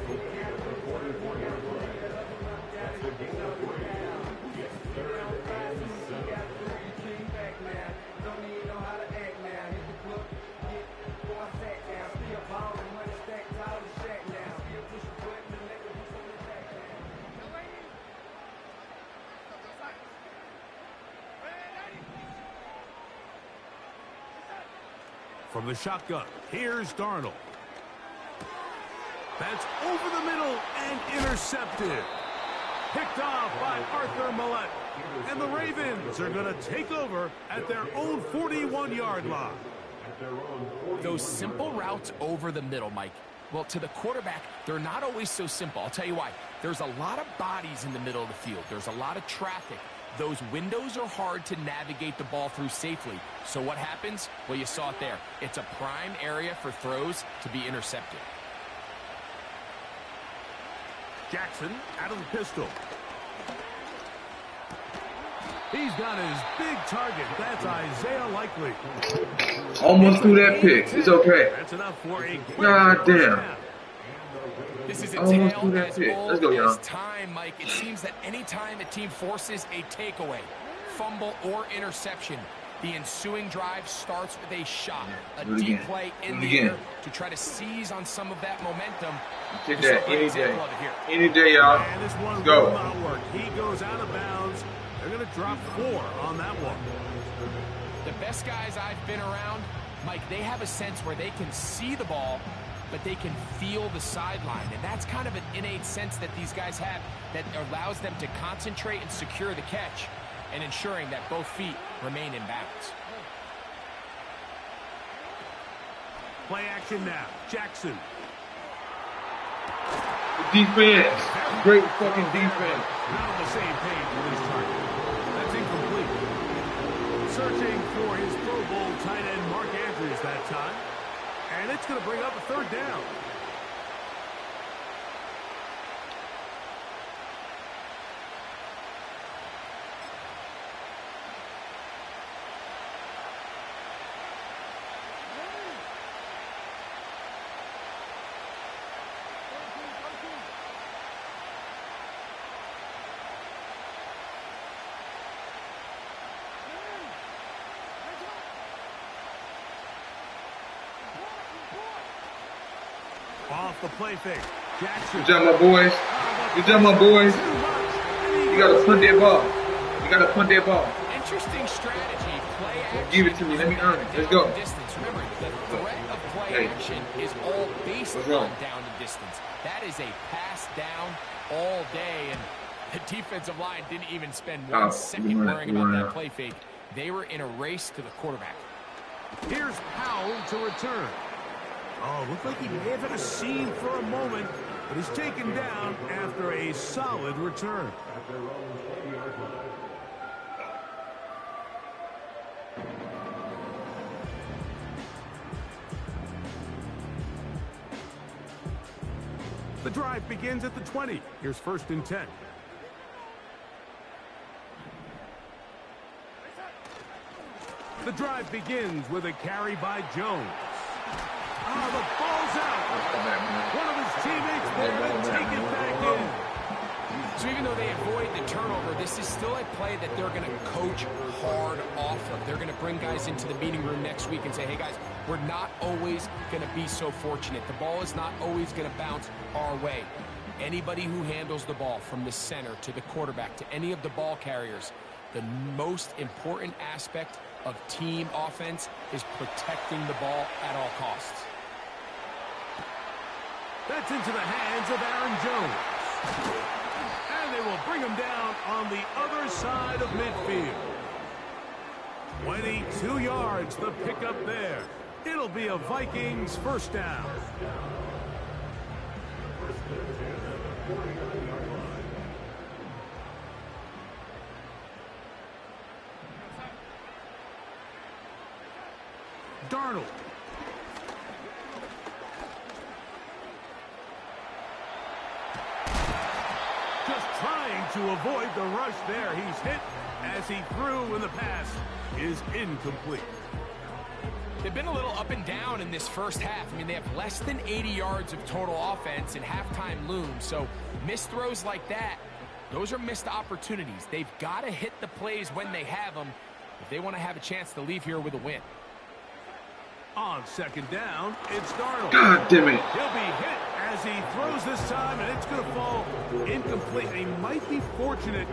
From the shotgun, here's Darnold. That's over the middle and intercepted. Picked off by Arthur Millette. And the Ravens are going to take over at their own 41-yard line. Those simple routes over the middle, Mike. Well, to the quarterback, they're not always so simple. I'll tell you why. There's a lot of bodies in the middle of the field. There's a lot of traffic. Those windows are hard to navigate the ball through safely. So what happens? Well, you saw it there. It's a prime area for throws to be intercepted. Jackson out of the pistol. He's got his big target. That's Isaiah Likely. Almost threw that pick. It's okay. That's enough for a quick God damn. This is a Almost tale threw that as pick. old Let's go, y'all. as time, Mike. It seems that any time a team forces a takeaway, fumble, or interception, the ensuing drive starts with a shot, a deep play in the air to try to seize on some of that momentum. Take that any day. Of it here. Any day, y'all. And this one Let's go. will not work. He goes out of bounds. They're going to drop 4 on that one. The best guys I've been around, Mike, they have a sense where they can see the ball, but they can feel the sideline. And that's kind of an innate sense that these guys have that allows them to concentrate and secure the catch and ensuring that both feet remain in bounds. Play action now. Jackson. Defense. Great fucking defense. Not on the same page with his target. That's incomplete. Searching for his Pro Bowl tight end Mark Andrews that time. And it's going to bring up a third down. Off the play fake. Jackson. Good job, my boys. Good job, my boys. You gotta punt that ball. You gotta punt that ball. Interesting strategy. Play action. Give it to me. Let me earn it. Let's go. Distance. Remember, the threat of play action is all based on down and distance. That is a pass down all day, and the defensive line didn't even spend 1 second worrying about that play fake. They were in a race to the quarterback. Here's Powell to return. Oh, looked like he may have had a seam for a moment. but is taken down after a solid return. The drive begins at the 20. Here's 1st and 10. The drive begins with a carry by Jones. Oh, the ball's out. One of his teammates there to take it back in. So even though they avoid the turnover, this is still a play that they're going to coach hard off of. They're going to bring guys into the meeting room next week and say, hey, guys, we're not always going to be so fortunate. The ball is not always going to bounce our way. Anybody who handles the ball from the center to the quarterback to any of the ball carriers, the most important aspect of team offense is protecting the ball at all costs. That's into the hands of Aaron Jones. And they will bring him down on the other side of midfield. 22 yards, the pickup there. It'll be a Vikings 1st down. Darnold. Just trying to avoid the rush there. He's hit as he threw, and the pass is incomplete. They've been a little up and down in this first half. I mean, they have less than 80 yards of total offense and halftime looms. So missed throws like that, those are missed opportunities. They've got to hit the plays when they have them if they want to have a chance to leave here with a win. On 2nd down, it's Darnold. God damn it. He'll be hit as he throws this time, and it's going to fall incomplete. He might be fortunate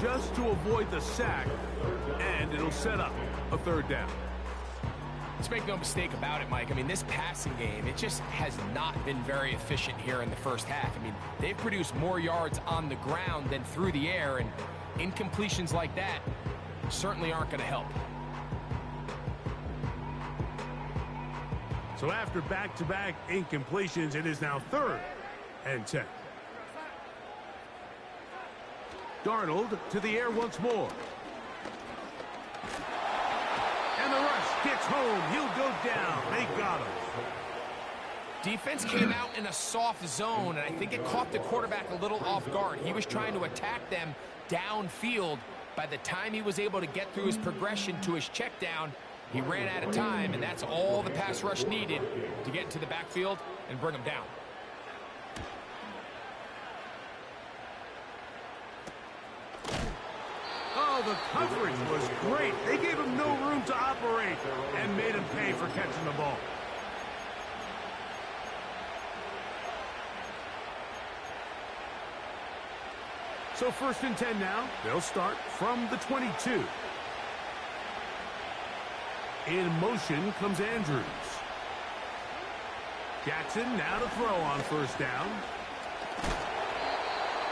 just to avoid the sack, and it'll set up a 3rd down. Let's make no mistake about it, Mike. I mean, this passing game, it just has not been very efficient here in the first half. I mean, they've produced more yards on the ground than through the air, and incompletions like that certainly aren't going to help. So after back-to-back incompletions, it is now 3rd and 10. Darnold to the air once more. And the rush gets home. He'll go down. They got him. Defense came out in a soft zone, and I think it caught the quarterback a little off guard. He was trying to attack them downfield. By the time he was able to get through his progression to his check down, he ran out of time, and that's all the pass rush needed to get into the backfield and bring him down. Oh, the coverage was great. They gave him no room to operate and made him pay for catching the ball. So 1st and 10 now. They'll start from the 22. In motion comes Andrews. Jackson now to throw on 1st down.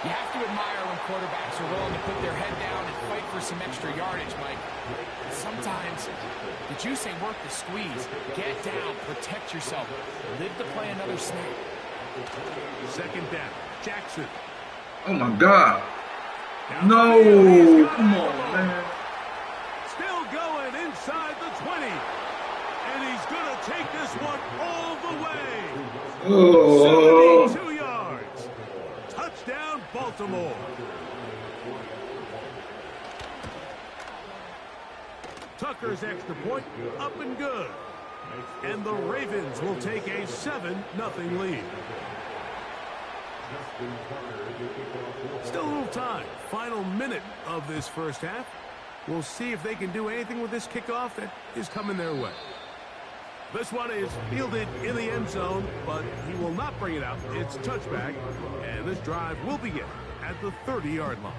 You have to admire when quarterbacks are willing to put their head down and fight for some extra yardage, Mike. Sometimes the juice ain't worth the squeeze. Get down, protect yourself, live to play another snap. 2nd down, Jackson. Oh my God. No, come on, man. Still going inside the 20. And he's going to take this one all the way. Oh. 72 yards. Touchdown, Baltimore. Tucker's extra point up and good. And the Ravens will take a 7-0 lead. Still a little time. Final minute of this first half. We'll see if they can do anything with this kickoff that is coming their way. This one is fielded in the end zone, but he will not bring it out. It's touchback, and this drive will begin at the 30-yard line.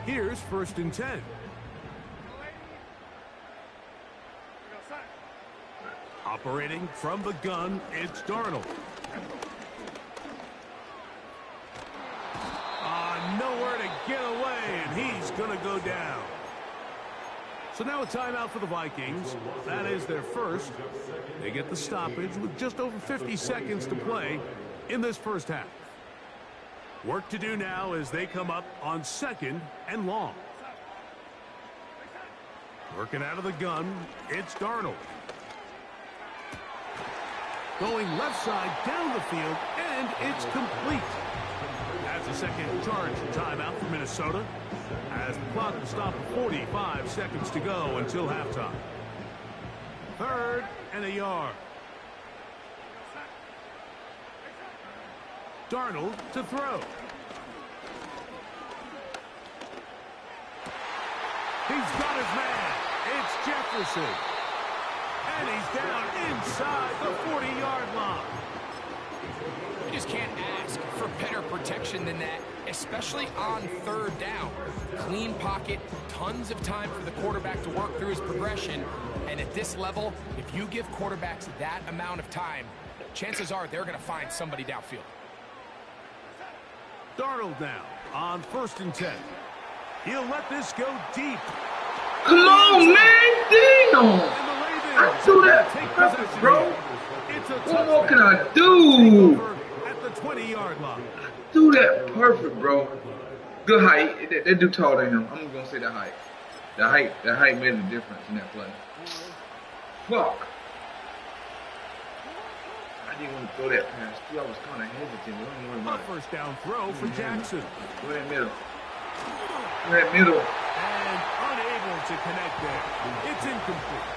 Here's 1st and 10. Operating from the gun, it's Darnold. get away, and he's going to go down. So now a timeout for the Vikings. That is their first. They get the stoppage with just over 50 seconds to play in this first half. Work to do now as they come up on 2nd and long. Working out of the gun, it's Darnold. Going left side down the field, and it's complete. That's a second charge timeout for Minnesota, as the clock will stop at 45 seconds to go until halftime. 3rd and a yard. Darnold to throw. He's got his man. It's Jefferson. And he's down inside the 40-yard line. You just can't ask for better protection than that, especially on 3rd down. Clean pocket, tons of time for the quarterback to work through his progression. And at this level, if you give quarterbacks that amount of time, chances are they're going to find somebody downfield. Darnold now on 1st and 10. He'll let this go deep. Come on, man. Damn. I do that perfect, bro. What more can I do? At the 20-yard line. Do that perfect, bro. Good height. That dude taller than him. I'm gonna say the height. The height made a difference in that play. Fuck. I didn't want to throw that pass. I was kind of hesitant. Don't worry about it. First down throw for Jackson. Go that middle. Go that middle. And unable to connect there. It's incomplete.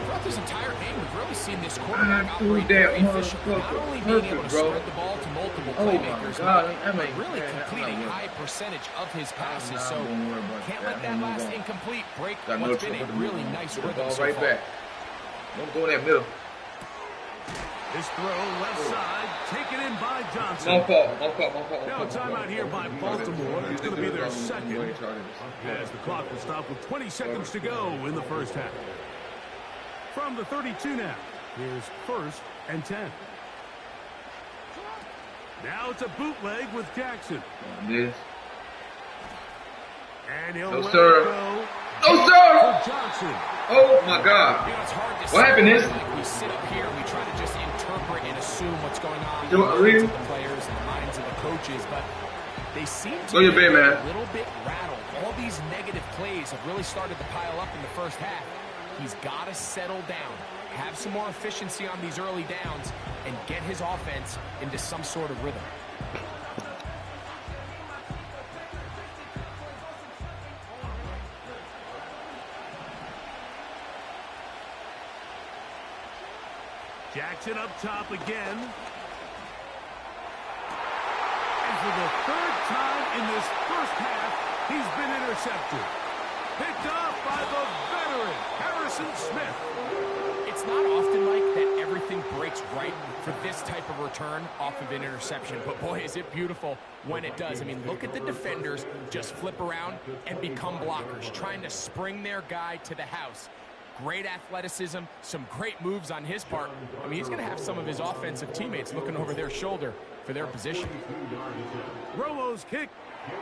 Throughout this entire game, we've really seen this quarterback operate very efficiently, not only being able to spread the ball to multiple playmakers, but really completing a high percentage of his passes. So can't let that last incomplete break what's been a really nice rhythm so far. Back. Don't go in that middle. This throw left side, taken in by Johnson. One fault. Now a timeout here by Baltimore. It's going to be their second, as the clock will stop with 20 seconds to go in the first half. From the 32 now, here's 1st and 10. Now it's a bootleg with Jackson. Yes. And he'll No, let sir. it go. No, sir. For Johnson. Oh, my God. You know, it's hard to What happened is? Like we sit up here, we try to just interpret and assume what's going on in You the know what, minds really? of the players and the minds of the coaches, but they seem to Go your be bed, man. a little bit rattled. All these negative plays have really started to pile up in the first half. He's got to settle down, have some more efficiency on these early downs, and get his offense into some sort of rhythm. Jackson up top again. And for the 3rd time in this first half, he's been intercepted. Picked off by the veteran, Harrison Smith. It's not often, Mike, that everything breaks right for this type of return off of an interception. But, boy, is it beautiful when it does. I mean, look at the defenders just flip around and become blockers, trying to spring their guy to the house. Great athleticism, some great moves on his part. I mean, he's going to have some of his offensive teammates looking over their shoulder for their position. Romo's kick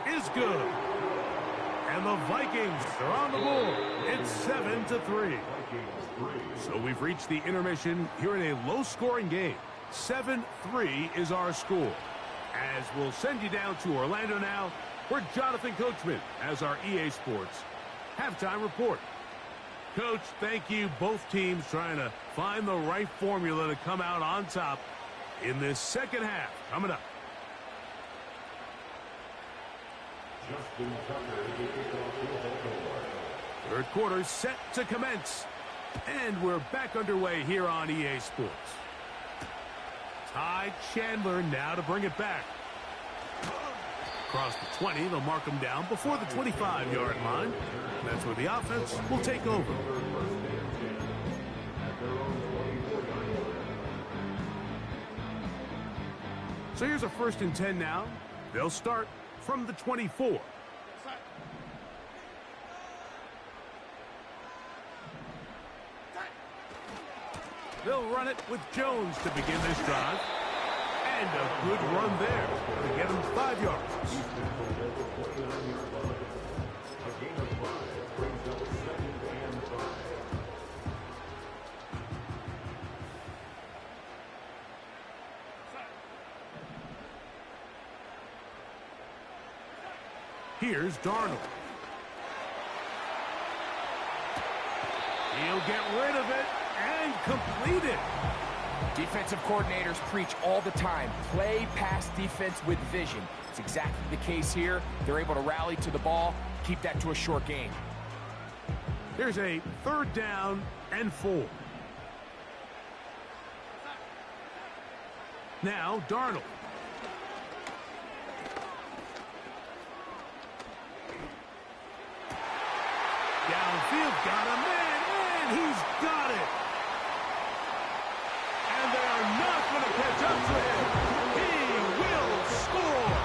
is good. And the Vikings are on the board. It's 7-3. So we've reached the intermission here in a low-scoring game. 7-3 is our score. As we'll send you down to Orlando now, where Jonathan Coachman has our EA Sports halftime report. Coach, thank you. Both teams trying to find the right formula to come out on top in this second half. Coming up. Third quarter set to commence. And we're back underway here on EA Sports. Ty Chandler now to bring it back. Across the 20, they'll mark him down before the 25-yard line. That's where the offense will take over. So here's a 1st and 10 now. They'll start from the 24. They'll run it with Jones to begin this drive. And a good run there to get him 5 yards. Here's Darnold. He'll get rid of it and complete it. Defensive coordinators preach all the time, play pass defense with vision. It's exactly the case here. They're able to rally to the ball, keep that to a short game. Here's a 3rd down and 4. Now Darnold. Downfield, got a man, and he's got it. And they are not going to catch up to him. He will score.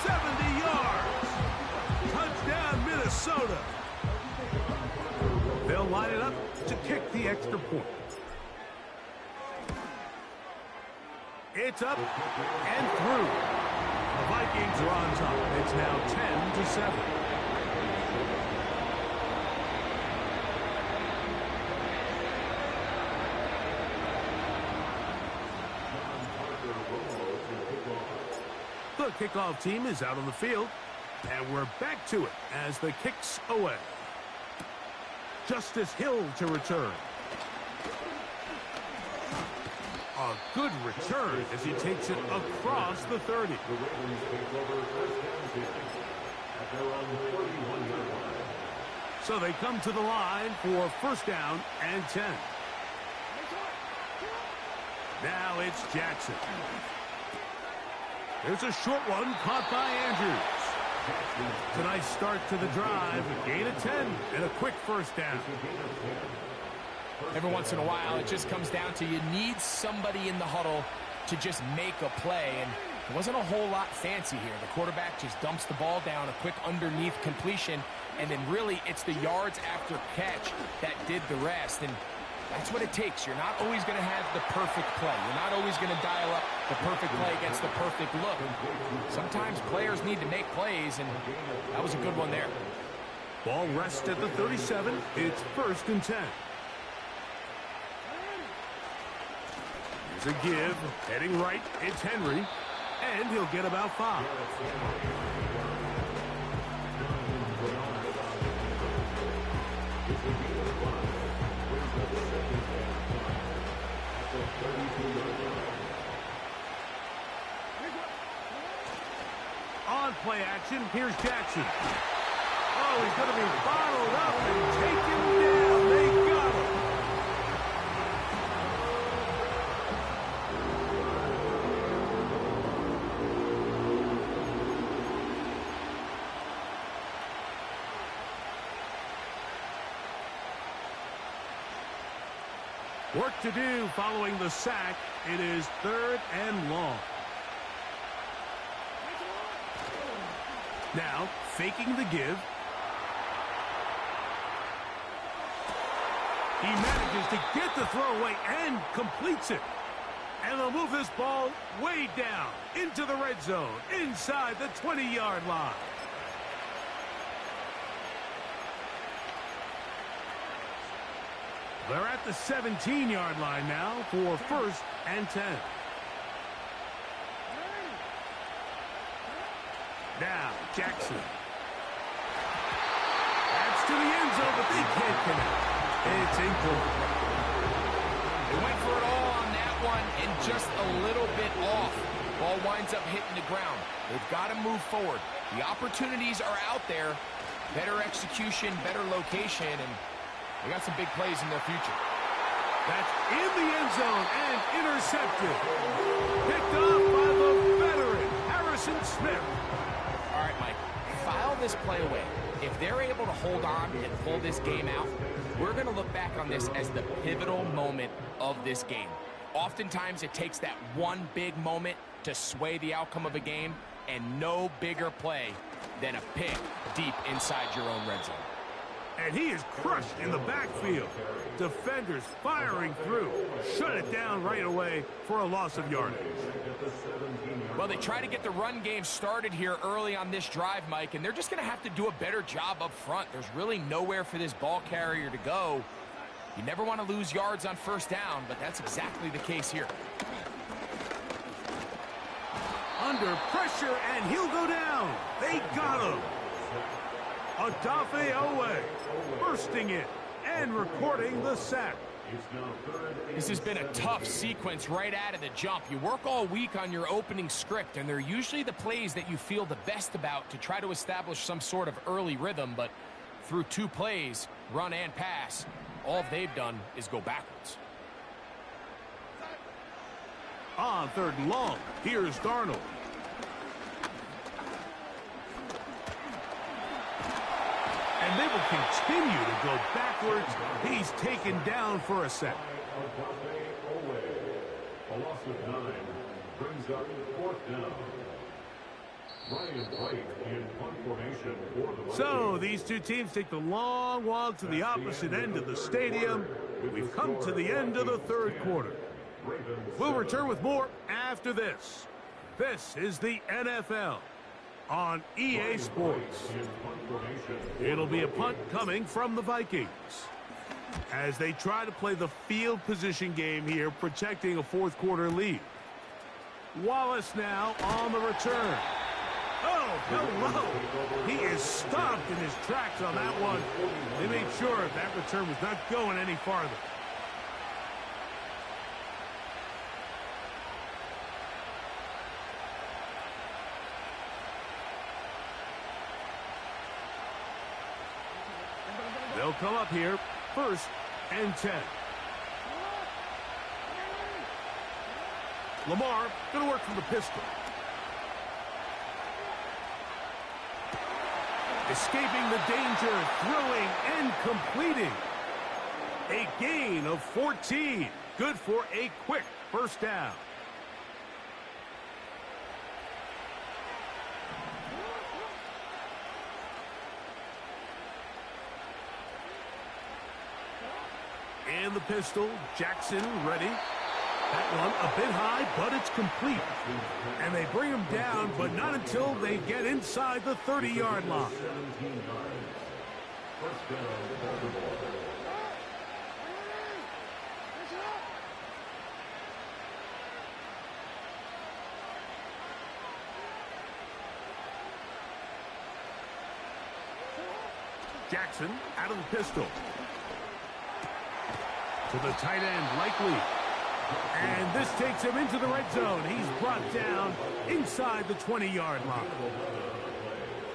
70 yards. Touchdown, Minnesota. They'll line it up to kick the extra point. It's up and through. The Vikings are on top. It's now 10-7. The kickoff team is out on the field, and we're back to it as the kick's away. Justice Hill to return. A good return as he takes it across the 30. So they come to the line for 1st down and 10. Now it's Jackson. There's a short one caught by Andrews. It's a nice start to the drive. A gain of 10 and a quick 1st down. Every once in a while, it just comes down to you need somebody in the huddle to just make a play. And it wasn't a whole lot fancy here. The quarterback just dumps the ball down, a quick underneath completion, and then really it's the yards after catch that did the rest. And that's what it takes. You're not always going to have the perfect play. You're not always going to dial up the perfect play against the perfect look. Sometimes players need to make plays, and that was a good one there. Ball rests at the 37. It's 1st and 10. Here's a give. Heading right, it's Henry. And he'll get about 5. On play action, here's Jackson. Oh, he's going to be bottled up and taken down. They got him. Work to do following the sack. It is 3rd and long. Now, faking the give. He manages to get the throw away and completes it. And they'll move this ball way down into the red zone, inside the 20-yard line. They're at the 17-yard line now for 1st and 10. Now, Jackson. That's to the end zone, but they can't connect. It's incomplete. They went for it all on that one and just a little bit off. Ball winds up hitting the ground. They've got to move forward. The opportunities are out there. Better execution, better location, and they got some big plays in their future. That's in the end zone and intercepted. Picked off by the veteran, Harrison Smith. All right, Mike, file this play away. If they're able to hold on and pull this game out, we're going to look back on this as the pivotal moment of this game. Oftentimes, it takes that one big moment to sway the outcome of a game, and no bigger play than a pick deep inside your own red zone. And he is crushed in the backfield. Defenders firing through. Shut it down right away for a loss of yardage. Well, they try to get the run game started here early on this drive, Mike, and they're just going to have to do a better job up front. There's really nowhere for this ball carrier to go. You never want to lose yards on first down, but that's exactly the case here. Under pressure, and he'll go down. They got him. Odafe Owe bursting it and recording the sack. This has been a tough sequence right out of the jump. You work all week on your opening script, and they're usually the plays that you feel the best about to try to establish some sort of early rhythm, but through 2 plays, run and pass, all they've done is go backwards. On 3rd and long, here's Darnold. And they will continue to go backwards. He's taken down for a sack. A loss of 9 brings up 4th down. Ryan White in punt formation for the So these two teams take the long walk to the opposite end of the stadium. We've come to the end of the 3rd quarter. We'll return with more after this. This is the NFL on EA Sports. It'll be a punt coming from the Vikings as they try to play the field position game here, protecting a 4th quarter lead. Wallace now on the return. Oh, hello. He is stopped in his tracks on that one. They made sure that return was not going any farther. They'll come up here, 1st and 10. Lamar going to work from the pistol. Escaping the danger, throwing and completing. A gain of 14. Good for a quick 1st down. In the pistol, Jackson ready. That one a bit high, but it's complete. And they bring him down, but not until they get inside the 30-yard line. Jackson out of the pistol. To the tight end, likely. And this takes him into the red zone. He's brought down inside the 20-yard line.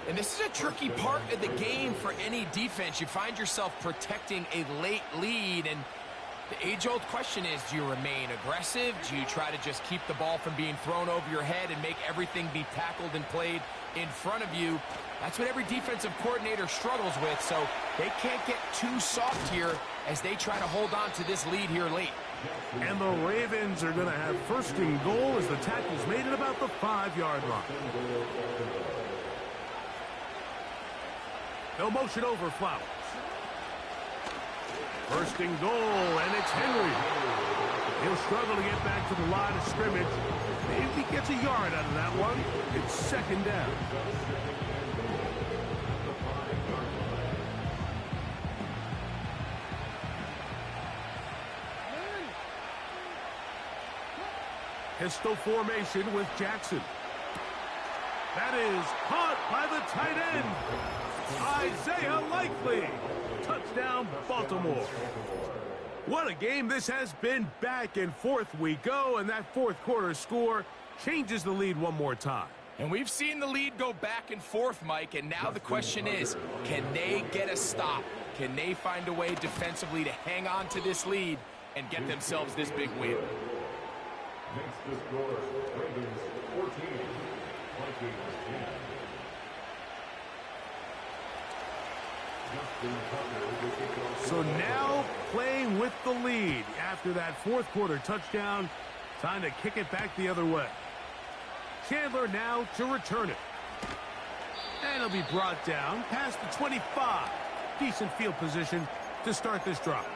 And this is a tricky part of the game for any defense. You find yourself protecting a late lead, and the age-old question is, do you remain aggressive? Do you try to just keep the ball from being thrown over your head and make everything be tackled and played in front of you? That's what every defensive coordinator struggles with, so they can't get too soft here as they try to hold on to this lead here late. And the Ravens are going to have 1st and goal as the tackle's made at about the 5-yard line. They'll motion over Flowers. 1st and goal, and it's Henry. He'll struggle to get back to the line of scrimmage. Maybe he gets a yard out of that one. It's 2nd down. Pistol formation with Jackson. That is caught by the tight end, Isaiah Likely. Touchdown, Baltimore. What a game this has been. Back and forth we go, and that 4th quarter score changes the lead one more time. And we've seen the lead go back and forth, Mike, and now the question is, can they get a stop? Can they find a way defensively to hang on to this lead and get themselves this big win? Makes the score Ravens 14, Vikings 10. So now playing with the lead after that 4th quarter touchdown. Time to kick it back the other way. Chandler now to return it. And it'll be brought down past the 25. decent field position to start this drive.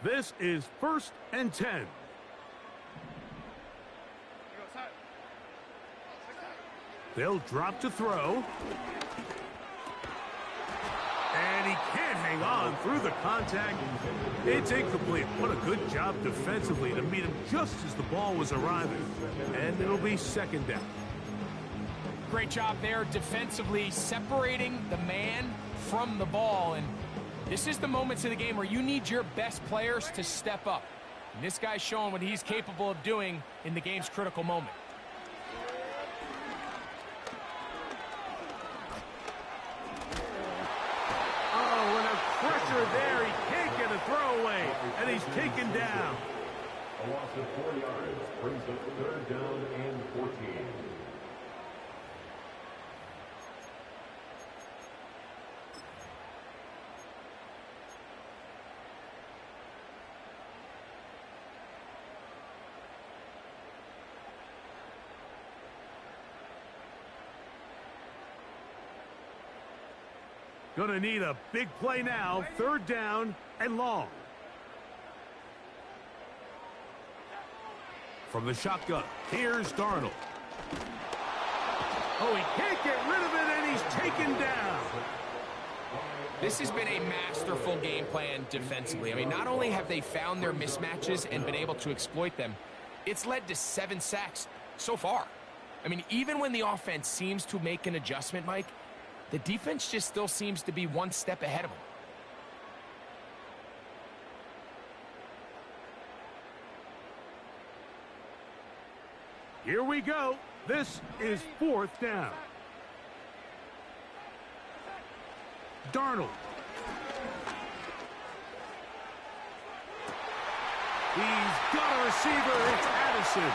This is 1st and 10. They'll drop to throw. And he can't hang on through the contact. It's incomplete. What a good job defensively to meet him just as the ball was arriving. And it'll be 2nd down. Great job there defensively, separating the man from the ball. And this is the moments of the game where you need your best players to step up. And this guy's showing what he's capable of doing in the game's critical moment. Oh, and a pressure there. He can't get a throwaway, and he's taken down. A loss of 4 yards brings up 3rd down and 14. Gonna need a big play now. 3rd down and long. From the shotgun, here's Darnold. Oh, he can't get rid of it, and he's taken down. This has been a masterful game plan defensively. I mean, not only have they found their mismatches and been able to exploit them, it's led to 7 sacks so far. I mean, even when the offense seems to make an adjustment, Mike, the defense just still seems to be one step ahead of them. Here we go. This is 4th down. Darnold. He's got a receiver. It's Addison.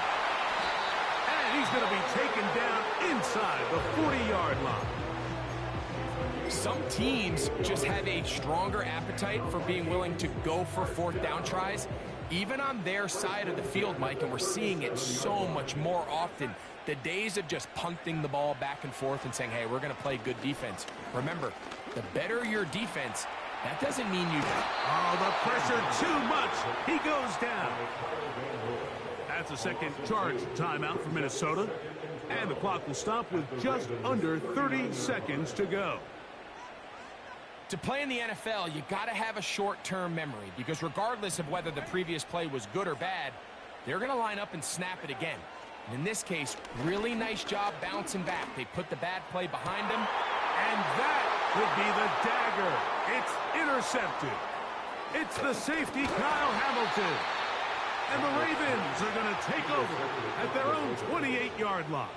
And he's going to be taken down inside the 40-yard line. Some teams just have a stronger appetite for being willing to go for 4th down tries, even on their side of the field, Mike, and we're seeing it so much more often. The days of just punting the ball back and forth and saying, hey, we're going to play good defense. Remember, the better your defense, that doesn't mean you... Oh, the pressure too much. He goes down. That's a second charge timeout for Minnesota. And the clock will stop with just under 30 seconds to go. To play in the NFL, you got to have a short-term memory, because regardless of whether the previous play was good or bad, they're going to line up and snap it again. And in this case, really nice job bouncing back. They put the bad play behind them. And that could be the dagger. It's intercepted. It's the safety, Kyle Hamilton. And the Ravens are going to take over at their own 28-yard line.